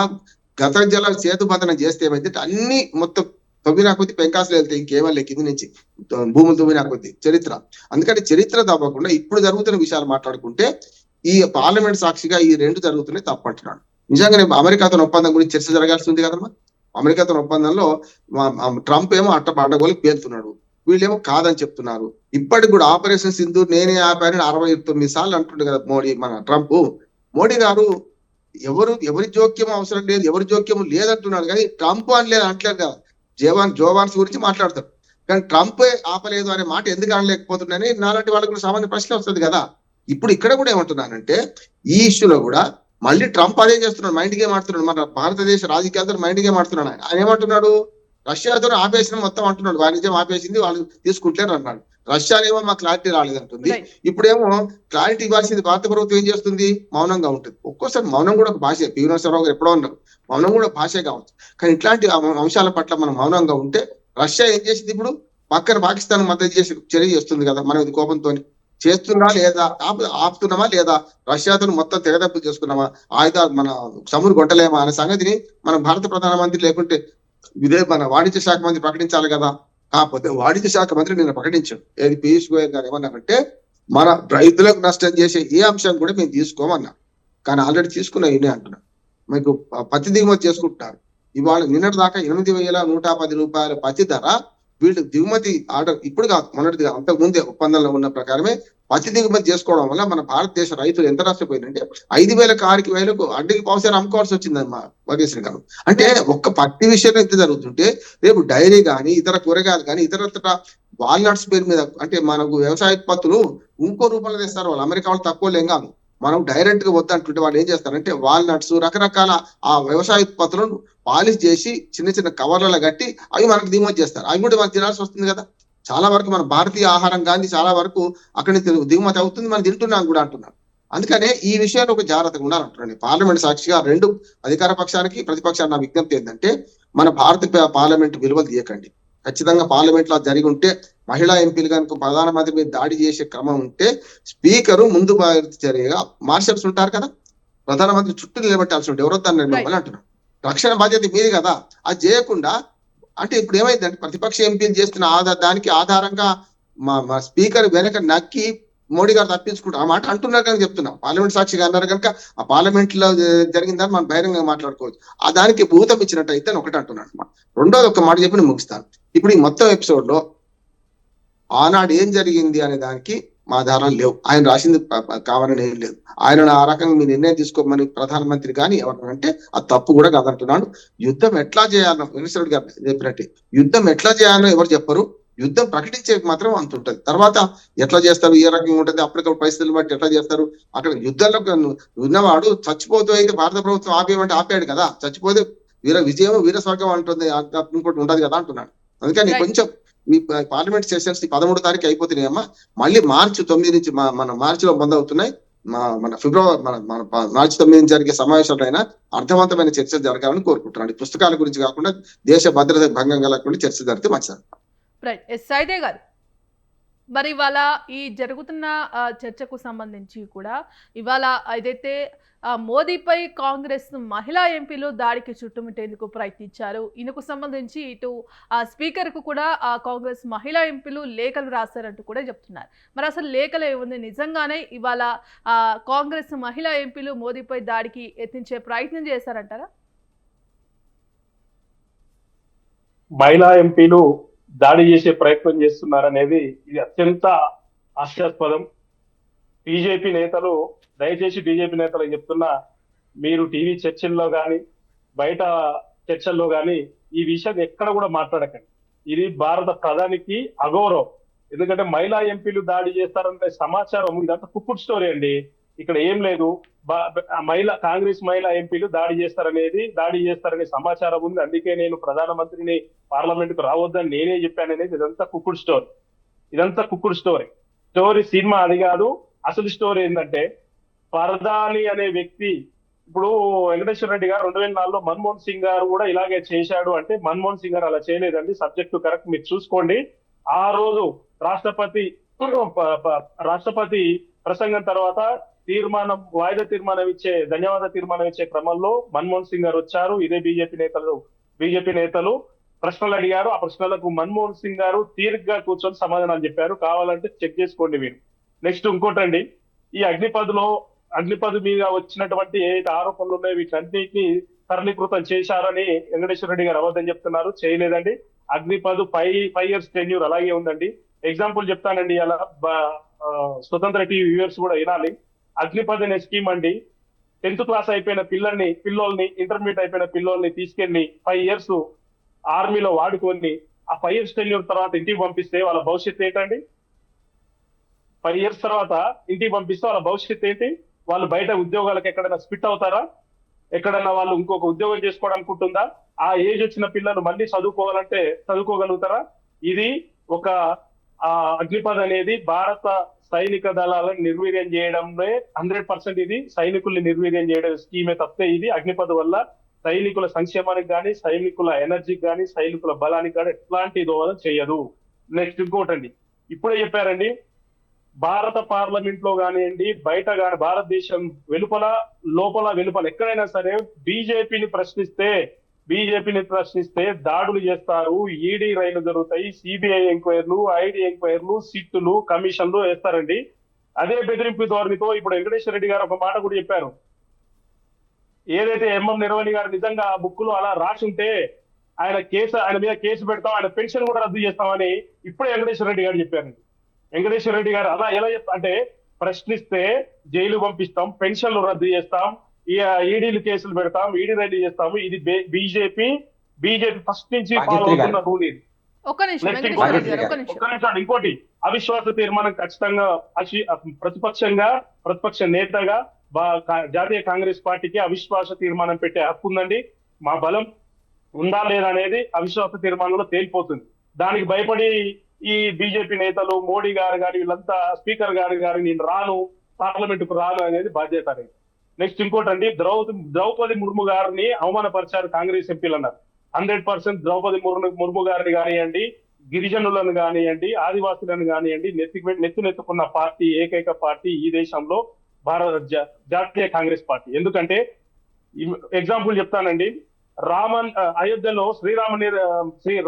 గత జల సేతుబంధనం చేస్తే ఏమైతే అన్ని మొత్తం తొమ్మిది కొద్ది పెంకాసులు వెళ్తాయి, ఇంకేమో కింది నుంచి భూములు 9 కొద్ది చరిత్ర. అందుకని చరిత్ర తప్పకుండా ఇప్పుడు జరుగుతున్న విషయాలు మాట్లాడుకుంటే ఈ పార్లమెంట్ సాక్షిగా ఈ రెండు జరుగుతున్నాయి తప్పంటున్నాడు. నిజంగానే అమెరికాతో ఒప్పందం గురించి చర్చ జరగాల్సి ఉంది కదమ్మా. అమెరికాతో ఒప్పందంలో ట్రంప్ ఏమో అడ్డగోలికి పేలుతున్నాడు, వీళ్ళేమో కాదని చెప్తున్నారు. ఇప్పటికి కూడా ఆపరేషన్ సింధూర్ నేనే ఆపానని 69 సార్లు అంటుండే కదా మన ట్రంప్. మోడీ గారు ఎవరి జోక్యం అవసరం లేదు, ఎవరి జోక్యం లేదంటున్నాడు, కానీ ట్రంప్ అంటలేదు కదా. జోవాన్స్ గురించి మాట్లాడతారు, కానీ ట్రంప్ ఆపలేదు అనే మాట ఎందుకు అనలేకపోతున్నాయని నాలాంటి వాళ్ళకు సామాన్య ప్రశ్న వస్తుంది కదా. ఇప్పుడు ఇక్కడ కూడా ఏమంటున్నానంటే ఈ ఇష్యూలో కూడా మళ్ళీ ట్రంప్ అదే చేస్తున్నాడు, మైండ్ గేమ్ ఆడుతున్నాడు. మన భారతదేశ రాజకీయాలతో మైండ్ గేమ్ ఆడుతున్నాడు. ఆయన ఏమంటున్నాడు, రష్యాతో ఆపేసిన మొత్తం అంటున్నాడు, వాణిజ్యం ఆపేసింది, వాళ్ళు తీసుకుంటారు అన్నాడు. రష్యానేమో మాకు క్లారిటీ రాలేదంటుంది. ఇప్పుడేమో క్లారిటీ ఇవ్వాల్సింది భారత ప్రభుత్వం ఏం చేస్తుంది, మౌనంగా ఉంటుంది. ఒక్కోసారి మౌనం కూడా ఒక భాష. పి వినోదరావు గారు ఎప్పుడో ఉన్నారు, మౌనం కూడా భాషే కావచ్చు. కానీ ఇట్లాంటి అంశాల పట్ల మనం మౌనంగా ఉంటే రష్యా ఏం చేసింది, ఇప్పుడు పక్కన పాకిస్తాన్ మద్దతు చేసి చర్య చేస్తుంది కదా. మనం ఇది కోపంతో చేస్తున్నా లేదా, ఆపుతున్నామా లేదా, రష్యాతో మొత్తం తెగదెప్పులు చేసుకున్నామా, ఆయుధాలు మన సమురు కొట్టలేమా అనే సంగతిని మన భారత ప్రధానమంత్రి లేకుంటే మన వాణిజ్య శాఖ మంత్రి ప్రకటించాలి కదా. కాకపోతే వాణిజ్య శాఖ మంత్రి నిన్న ప్రకటించాడు, ఏది పీయూష్ గోయల్ గారు ఏమన్నారంటే మన రైతులకు నష్టం చేసే ఏ అంశం కూడా మేము తీసుకోమన్నా, కానీ ఆల్రెడీ తీసుకున్నా ఇనే అంటున్నా. మీకు పత్తి దిగుమతి చేసుకుంటున్నారు. ఇవాళ నిన్నటి దాకా 8,110 రూపాయల పత్తి ధర వీళ్ళు దిగుమతి ఆర్డర్ ఇప్పుడు కాదు, మొన్నటిది అంతకు ముందే ఒప్పందంలో ఉన్న ప్రకారమే పత్తి దిగుమతి చేసుకోవడం వల్ల మన భారతదేశ రైతులు ఎంత నష్టపోయిందంటే 5,000కు 6,000కు అడ్డకి పావుసారి అమ్ముకోవాల్సి వచ్చిందమ్మా వగేశ్వరి గారు. అంటే ఒక్క పత్తి విషయంలో ఎంత జరుగుతుంటే రేపు డైరీ కానీ ఇతర కూరగాయలు కానీ ఇతర వాల్నట్స్ పేరు మీద అంటే మనకు వ్యవసాయ ఉత్పత్తులు ఇంకో రూపంలో తెస్తారు వాళ్ళు. అమెరికా వాళ్ళు తక్కువ లేం కాదు, మనం డైరెక్ట్ గా వద్దంటుంటే వాళ్ళు ఏం చేస్తారంటే వాల్నట్స్ రకరకాల ఆ వ్యవసాయ ఉత్పత్తులను పాలిష్ చేసి చిన్న చిన్న కవర్లలో కట్టి అవి మనకు దిగుమతి చేస్తారు. అవి కూడా మనం తినాల్సి వస్తుంది కదా. చాలా వరకు మన భారతీయ ఆహారం కానీ చాలా వరకు అక్కడి దిగుమతి అవుతుంది, మనం తింటున్నాం కూడా అంటున్నాను. అందుకనే ఈ విషయాన్ని ఒక జాగ్రత్తగా ఉండాలంటున్నాను. పార్లమెంట్ సాక్షిగా రెండు అధికార పక్షానికి ప్రతిపక్షానికి నా విజ్ఞప్తి ఏంటంటే మన భారత పార్లమెంట్ విలువలు తీయకండి. ఖచ్చితంగా పార్లమెంట్ లో జరిగి ఉంటే మహిళా ఎంపీలు కనుక ప్రధానమంత్రి మీద దాడి చేసే క్రమం ఉంటే స్పీకరు ముందు చర్యగా మార్షల్స్ ఉంటారు కదా, ప్రధానమంత్రి చుట్టూ నిలబెట్టాల్సి ఉంటే ఎవరో దాన్ని అంటున్నారు. రక్షణ బాధ్యత మీది కదా, అది చేయకుండా అంటే ఇప్పుడు ఏమైందంటే ప్రతిపక్ష ఎంపీలు చేస్తున్న దానికి ఆధారంగా మా స్పీకర్ వెనక నక్కి మోడీ గారు తప్పించుకుంటారు ఆ మాట అంటున్నారు కనుక చెప్తున్నాం. పార్లమెంట్ సాక్షిగా అన్నారు కనుక ఆ పార్లమెంట్ లో జరిగిందని మనం బహిరంగంగా మాట్లాడుకోవచ్చు. ఆ దానికి భూతం ఇచ్చినట్టయితే ఒకటి అంటున్నాను. రెండోది ఒక మాట చెప్పి నేను ముగిస్తాను. ఇప్పుడు ఈ మొత్తం ఎపిసోడ్ లో ఆనాడు ఏం జరిగింది అనే దానికి మా ఆధారాలు లేవు. ఆయన రాసింది కావాలని ఏం లేదు. ఆయన ఆ రకంగా మీ నిర్ణయం తీసుకోమని ప్రధానమంత్రి కానీ ఎవరంటే అది తప్పు కూడా కాదంటున్నాడు. యుద్ధం ఎట్లా చేయాలో మినిస్టర్ గారు చెప్పినట్టే యుద్ధం ఎట్లా చేయాలో ఎవరు చెప్పరు. యుద్ధం ప్రకటించే మాత్రం అంత ఉంటుంది. తర్వాత ఎట్లా చేస్తారు, ఏ రకంగా ఉంటుంది, అప్పటికప్పుడు పరిస్థితులు బట్టి ఎట్లా చేస్తారు. అక్కడ యుద్ధంలో ఉన్నవాడు చచ్చిపోతూ అయితే భారత ప్రభుత్వం ఆపేయమంటే ఆపాడు కదా, చచ్చిపోతే విజయం వీర స్వర్గం అంటుంది, ఇంకోటి ఉండదు కదా అంటున్నాడు. అందుకని కొంచెం ఈ పార్లమెంట్ సెషన్స్ 13 తారీఖు అయిపోతున్నాయమ్మా. మళ్ళీ మార్చి 9 నుంచి మన మార్చిలో బంద్ అవుతున్నాయి. మన ఫిబ్రవరి మన మార్చి 9 జరిగే సమావేశంలో అర్థవంతమైన చర్చ జరగాలని కోరుకుంటున్నాను. ఈ పుస్తకాల గురించి కాకుండా దేశ భద్రత భంగం కలగకుండా చర్చ జరిగితే మంచిది. రైట్. సైదే గారు, మరి ఇవాళ ఈ జరుగుతున్న చర్చకు సంబంధించి కూడా ఇవాళ ఏదైతే మోదీపై కాంగ్రెస్ మహిళా ఎంపీలు దాడికి చుట్టుముట్టేందుకు ప్రయత్నించారు. ఇందుకు సంబంధించి ఇటు స్పీకర్కు కూడా కాంగ్రెస్ మహిళా ఎంపీలు లేఖలు రాశారంటూ కూడా చెప్తున్నారు. మరి అసలు లేఖలు ఏముంది? నిజంగానే ఇవాళ కాంగ్రెస్ మహిళా ఎంపీలు మోదీపై దాడికి యత్నించే ప్రయత్నం చేశారంటారా? మహిళా ఎంపీలు దాడి చేసే ప్రయత్నం చేస్తున్నారనేది ఇది అత్యంత హాస్యాస్పదం. బీజేపీ నేతలు, దయచేసి బీజేపీ నేతలకు చెప్తున్నా, మీరు టీవీ చర్చల్లో కానీ బయట చర్చల్లో కానీ ఈ విషయం ఎక్కడ కూడా మాట్లాడకండి. ఇది భారత ప్రధానికి అగౌరవం. ఎందుకంటే మహిళా ఎంపీలు దాడి చేస్తారంటే సమాచారం ఇదంతా కుక్కుడు స్టోరీ అండి. ఇక్కడ ఏం లేదు. కాంగ్రెస్ మహిళా ఎంపీలు దాడి చేస్తారనే సమాచారం ఉంది. అందుకే నేను ప్రధానమంత్రిని పార్లమెంట్ కు రావద్దని నేనే చెప్పాననేది ఇదంతా కుక్కుడు స్టోరీ సినిమా అది కాదు. అసలు స్టోరీ ఏంటంటే, ప్రధాని అనే వ్యక్తి, ఇప్పుడు వెంకటేశ్వర రెడ్డి గారు 2004లో మన్మోహన్ సింగ్ గారు కూడా ఇలాగే చేశాడు అంటే, మన్మోహన్ సింగ్ గారు అలా చేయలేదండి. సబ్జెక్టు కరెక్ట్, మీరు చూసుకోండి. ఆ రోజు రాష్ట్రపతి ప్రసంగం తర్వాత వాయిదా తీర్మానం ఇచ్చే, ధన్యవాద తీర్మానం ఇచ్చే క్రమంలో మన్మోహన్ సింగ్ గారు వచ్చారు. ఇదే బీజేపీ నేతలు ప్రశ్నలు అడిగారు. ఆ ప్రశ్నలకు మన్మోహన్ సింగ్ గారు తీరిగ్గా కూర్చొని సమాధానాలు చెప్పారు. కావాలంటే చెక్ చేసుకోండి మీరు. నెక్స్ట్ ఇంకోటండి, ఈ అగ్నిపథ్ మీద వచ్చినటువంటి ఏ ఆరోపణలు ఉన్నాయో వీటన్నిటిని సరళీకృతం చేశారని వెంకటేశ్వర రెడ్డి గారు అబద్ధం చెప్తున్నారు. చేయలేదండి. అగ్నిపథ్ 5 years టెన్యూర్ అలాగే ఉందండి. ఎగ్జాంపుల్ చెప్తానండి, అలా స్వతంత్ర టీవీ వ్యూవర్స్ కూడా వినాలి. అగ్నిపథ్ అనే స్కీమ్ అండి, 10th క్లాస్ అయిపోయిన పిల్లోల్ని ఇంటర్మీడియట్ అయిపోయిన పిల్లోల్ని తీసుకెళ్లి 5 years ఆర్మీలో వాడుకొని ఆ 5 years టెన్యూర్ తర్వాత ఇంటికి పంపిస్తే వాళ్ళ భవిష్యత్తు ఏంటండి? 5 years తర్వాత ఇంటికి పంపిస్తే వాళ్ళ భవిష్యత్తు ఏంటి? వాళ్ళు బయట ఉద్యోగాలకు ఎక్కడైనా స్పిట్ అవుతారా? ఎక్కడైనా వాళ్ళు ఇంకొక ఉద్యోగం చేసుకోవడానికి ఉంటుందా? ఆ ఏజ్ వచ్చిన పిల్లలు మళ్ళీ చదువుకోవాలంటే చదువుకోగలుగుతారా? ఇది ఒక అగ్నిపథ్ అనేది భారత సైనిక దళాలను నిర్వీర్యం చేయడంలో 100% ఇది సైనికుల్ని నిర్వీర్యం చేయడం స్కీమే తప్పితే ఇది అగ్నిపథ్ వల్ల సైనికుల సంక్షేమానికి కానీ, సైనికుల ఎనర్జీకి కానీ, సైనికుల బలానికి కానీ ఎట్లాంటి దోహదం చేయదు. నెక్స్ట్ ఇంకోటండి, ఇప్పుడే చెప్పారండి, భారత పార్లమెంట్ లో కానివ్వండి, బయట కానీ, భారతదేశం లోపల ఎక్కడైనా సరే బీజేపీని ప్రశ్నిస్తే దాడులు చేస్తారు, ఈడీ రైళ్లు జరుగుతాయి, సిబిఐ ఎంక్వైరీలు, ఐడి ఎంక్వైరీలు, సిట్టులు, కమిషన్లు వేస్తారండి. అదే బెదిరింపు ధోరణితో ఇప్పుడు వెంకటేశ్వర రెడ్డి గారు ఒక మాట కూడా చెప్పారు. ఏదైతే ఎంఎం నిరవణి గారు నిజంగా ఆ బుక్ లో అలా రాసి ఉంటే ఆయన మీద కేసు పెడతాం, ఆయన పెన్షన్ కూడా రద్దు చేస్తామని ఇప్పుడే వెంకటేశ్వర రెడ్డి గారు చెప్పారండి. వెంకటేశ్వర రెడ్డి గారు అలా ఎలా అంటే, ప్రశ్నిస్తే జైలు పంపిస్తాం, పెన్షన్లు రద్దు చేస్తాం, ఈడీలు కేసులు పెడతాం, ఈడీ రైడ్లు చేస్తాము. ఇది బీజేపీ ఫస్ట్ నుంచి ఫాలో అవుతున్న రూల్ ఇది. ఇంకోటి, అవిశ్వాస తీర్మానం ఖచ్చితంగా ప్రతిపక్ష నేతగా జాతీయ కాంగ్రెస్ పార్టీకి అవిశ్వాస తీర్మానం పెట్టే హక్కు ఉందండి. మా బలం ఉందా లేదా అనేది అవిశ్వాస తీర్మానంలో తేలిపోతుంది. దానికి భయపడి ఈ బీజేపీ నేతలు, మోడీ గారు కానీ వీళ్ళంతా, స్పీకర్ గారు కానీ నేను రాను, పార్లమెంట్ కు రాను అనేది బాధ్యత అనేది. నెక్స్ట్ ఇంకోటండి, ద్రౌపది ముర్ము గారిని అవమానపరిచారు కాంగ్రెస్ ఎంపీలు అన్నారు. 100% ద్రౌపది ముర్ము గారిని కానివ్వండి, గిరిజనులను కానివ్వండి, ఆదివాసులను కానివ్వండి, నెత్తుకున్న పార్టీ, ఏకైక పార్టీ ఈ దేశంలో జాతీయ కాంగ్రెస్ పార్టీ. ఎందుకంటే ఎగ్జాంపుల్ చెప్తానండి, అయోధ్యలో శ్రీ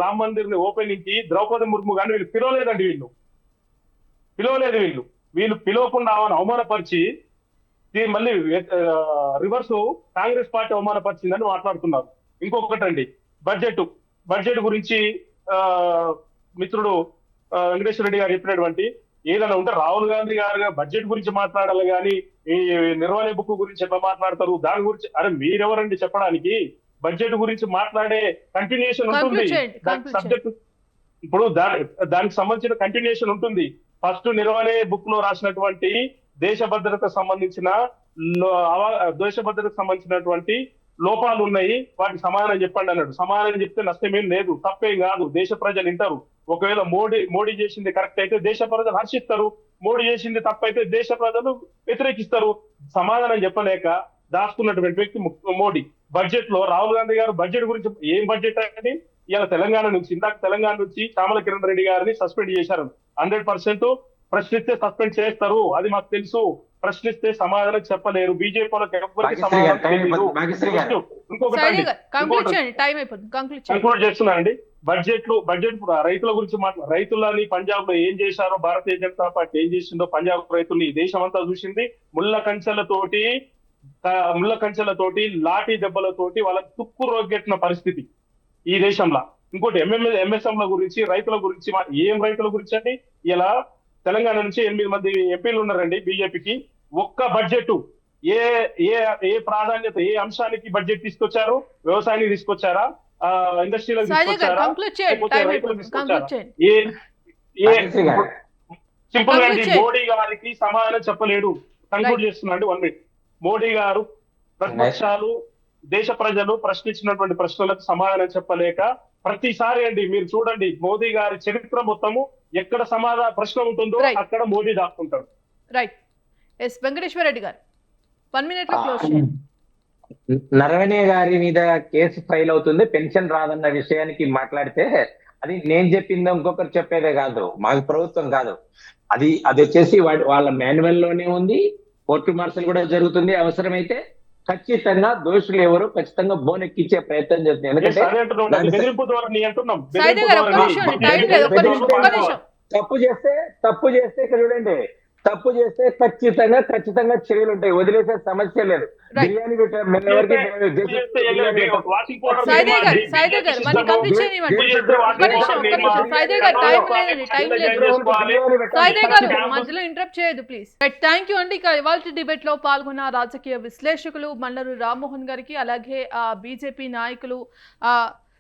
రామ్ మందిర్ ని ఓపెనింగ్ కి ద్రౌపది ముర్ము గాని వీళ్ళు పిలవలేదండి. వీళ్ళు పిలవకుండా అవమానపరిచి మళ్ళీ రివర్స్ కాంగ్రెస్ పార్టీ అవమానపరిచిందని మాట్లాడుతున్నారు. ఇంకొకటండి, బడ్జెట్ గురించి మిత్రుడు వెంకటేశ్వర రెడ్డి గారు చెప్పినటువంటి, ఏదైనా ఉంటే రాహుల్ గాంధీ గారు బడ్జెట్ గురించి మాట్లాడాలి కానీ ఈ నిర్వహణ బుక్ గురించి ఎట్లా మాట్లాడతారు? దాని గురించి అరే మీరెవరండి చెప్పడానికి? బడ్జెట్ గురించి మాట్లాడే కంటిన్యూషన్ ఉంటుంది సబ్జెక్ట్. ఇప్పుడు దానికి సంబంధించిన కంటిన్యూషన్ ఉంటుంది. ఫస్ట్ నిర్వహణ బుక్ లో రాసినటువంటి దేశ భద్రతకు సంబంధించినటువంటి లోపాలు ఉన్నాయి, వాటికి సమాధానం చెప్పండి అన్నాడు. సమాధానం చెప్తే నష్టమేం లేదు, తప్పేం కాదు, దేశ ప్రజలు వింటారు. ఒకవేళ మోడీ చేసింది కరెక్ట్ అయితే దేశ ప్రజలు హర్షిస్తారు. మోడీ చేసింది తప్పైతే దేశ ప్రజలు వ్యతిరేకిస్తారు. సమాధానం చెప్పలేక దాచుకున్నటువంటి వ్యక్తి మోడీ. బడ్జెట్ లో రాహుల్ గాంధీ గారు బడ్జెట్ గురించి ఏం బడ్జెట్ అనేది ఇలా తెలంగాణ నుంచి తెలంగాణ నుంచి చామల కిరణ్ రెడ్డి గారిని సస్పెండ్ చేశారు. 100% ప్రశ్నిస్తే సస్పెండ్ చేస్తారు, అది మాకు తెలుసు. ప్రశ్నిస్తే సమాధానం చెప్పలేరు. బీజేపీ వాళ్ళకి ఎవరికి సమాధానం తెలియదు. ఇంకొకటి కంక్లూడ్ చేస్తున్నా అండి. బడ్జెట్ రైతుల గురించి రైతులని పంజాబ్ లో ఏం చేశారో భారతీయ జనతా పార్టీ ఏం చేసిందో పంజాబ్ రైతుల్ని దేశం అంతా చూసింది. ముళ్ళ కంచెలతోటి లాఠీ దెబ్బలతోటి వాళ్ళకి తుక్కు రోగెట్టిన పరిస్థితి ఈ దేశంలో. ఇంకోటి ఎంఎస్ఎం ల గురించి రైతుల గురించి ఏం రైతుల గురించి అండి, ఇలా తెలంగాణ నుంచి 8 మంది ఎంపీలు ఉన్నారండి బీజేపీకి. ఒక్క బడ్జెట్ ఏ ప్రాధాన్యత ఏ అంశానికి బడ్జెట్ తీసుకొచ్చారు? వ్యవసాయానికి తీసుకొచ్చారా, ఇండస్ట్రీలకు తీసుకొచ్చారా, రైతులకు తీసుకొచ్చారా? సింపుల్ గా అండి, మోడీ గారికి సమాధానం చెప్పలేడు. Conclude చేస్తున్నాండి 1 minute. మోడీ గారు ప్రతిపక్షాలు దేశ ప్రజలు ప్రశ్నించినటువంటి ప్రశ్నలకు సమాధానం చెప్పలేక ప్రతిసారి అండి మీరు చూడండి మోదీ గారి చరిత్ర మొత్తము ఎక్కడ ప్రశ్న ఉంటుందో అక్కడ మోదీ దాక్కుంటాడు. రైట్. ఎస్ వెంకటేశ్వర రెడ్డి గారు 1 minute లో క్లోజ్ చేయండి. నరవణే గారి మీద కేసు ఫైల్ అవుతుంది, పెన్షన్ రాదన్న విషయానికి మాట్లాడితే అది నేను చెప్పిందో ఇంకొకరు చెప్పేదే కాదు, మాకు ప్రభుత్వం కాదు. అది వచ్చేసి వాళ్ళ మాన్యువల్ లోనే ఉంది. కోర్టు మార్షల్ కూడా జరుగుతుంది. అవసరమైతే ఖచ్చితంగా దోషులు ఎవరు ఖచ్చితంగా బోనెక్కించే ప్రయత్నం చేస్తుంది. ఎందుకంటే తప్పు చేస్తే ఇక్కడ చూడండి, తప్పు చేస్తే ఖచ్చితంగా చర్యలు ఉంటాయి. వదిలేసే సమస్య లేదు. బిర్యానీ మధ్యలో ఇంటరప్ట్ చేయదు ప్లీజ్. థ్యాంక్ యూ అండి. ఇక ఇవాళ డిబేట్ లో పాల్గొన్న రాజకీయ విశ్లేషకులు మల్లరు రామ్మోహన్ గారికి, అలాగే బీజేపీ నాయకులు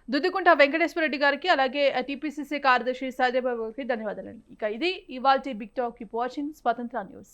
దుద్దికుంట వెంకటేశ్వర రెడ్డి గారికి, అలాగే టీపీసీసీ కార్యదర్శి సాయిదేబాబు గారికి ధన్యవాదాలండి. ఇక ఇది ఇవాల్టి బిగ్ టాక్. కీప్ వాచింగ్ స్వతంత్ర న్యూస్.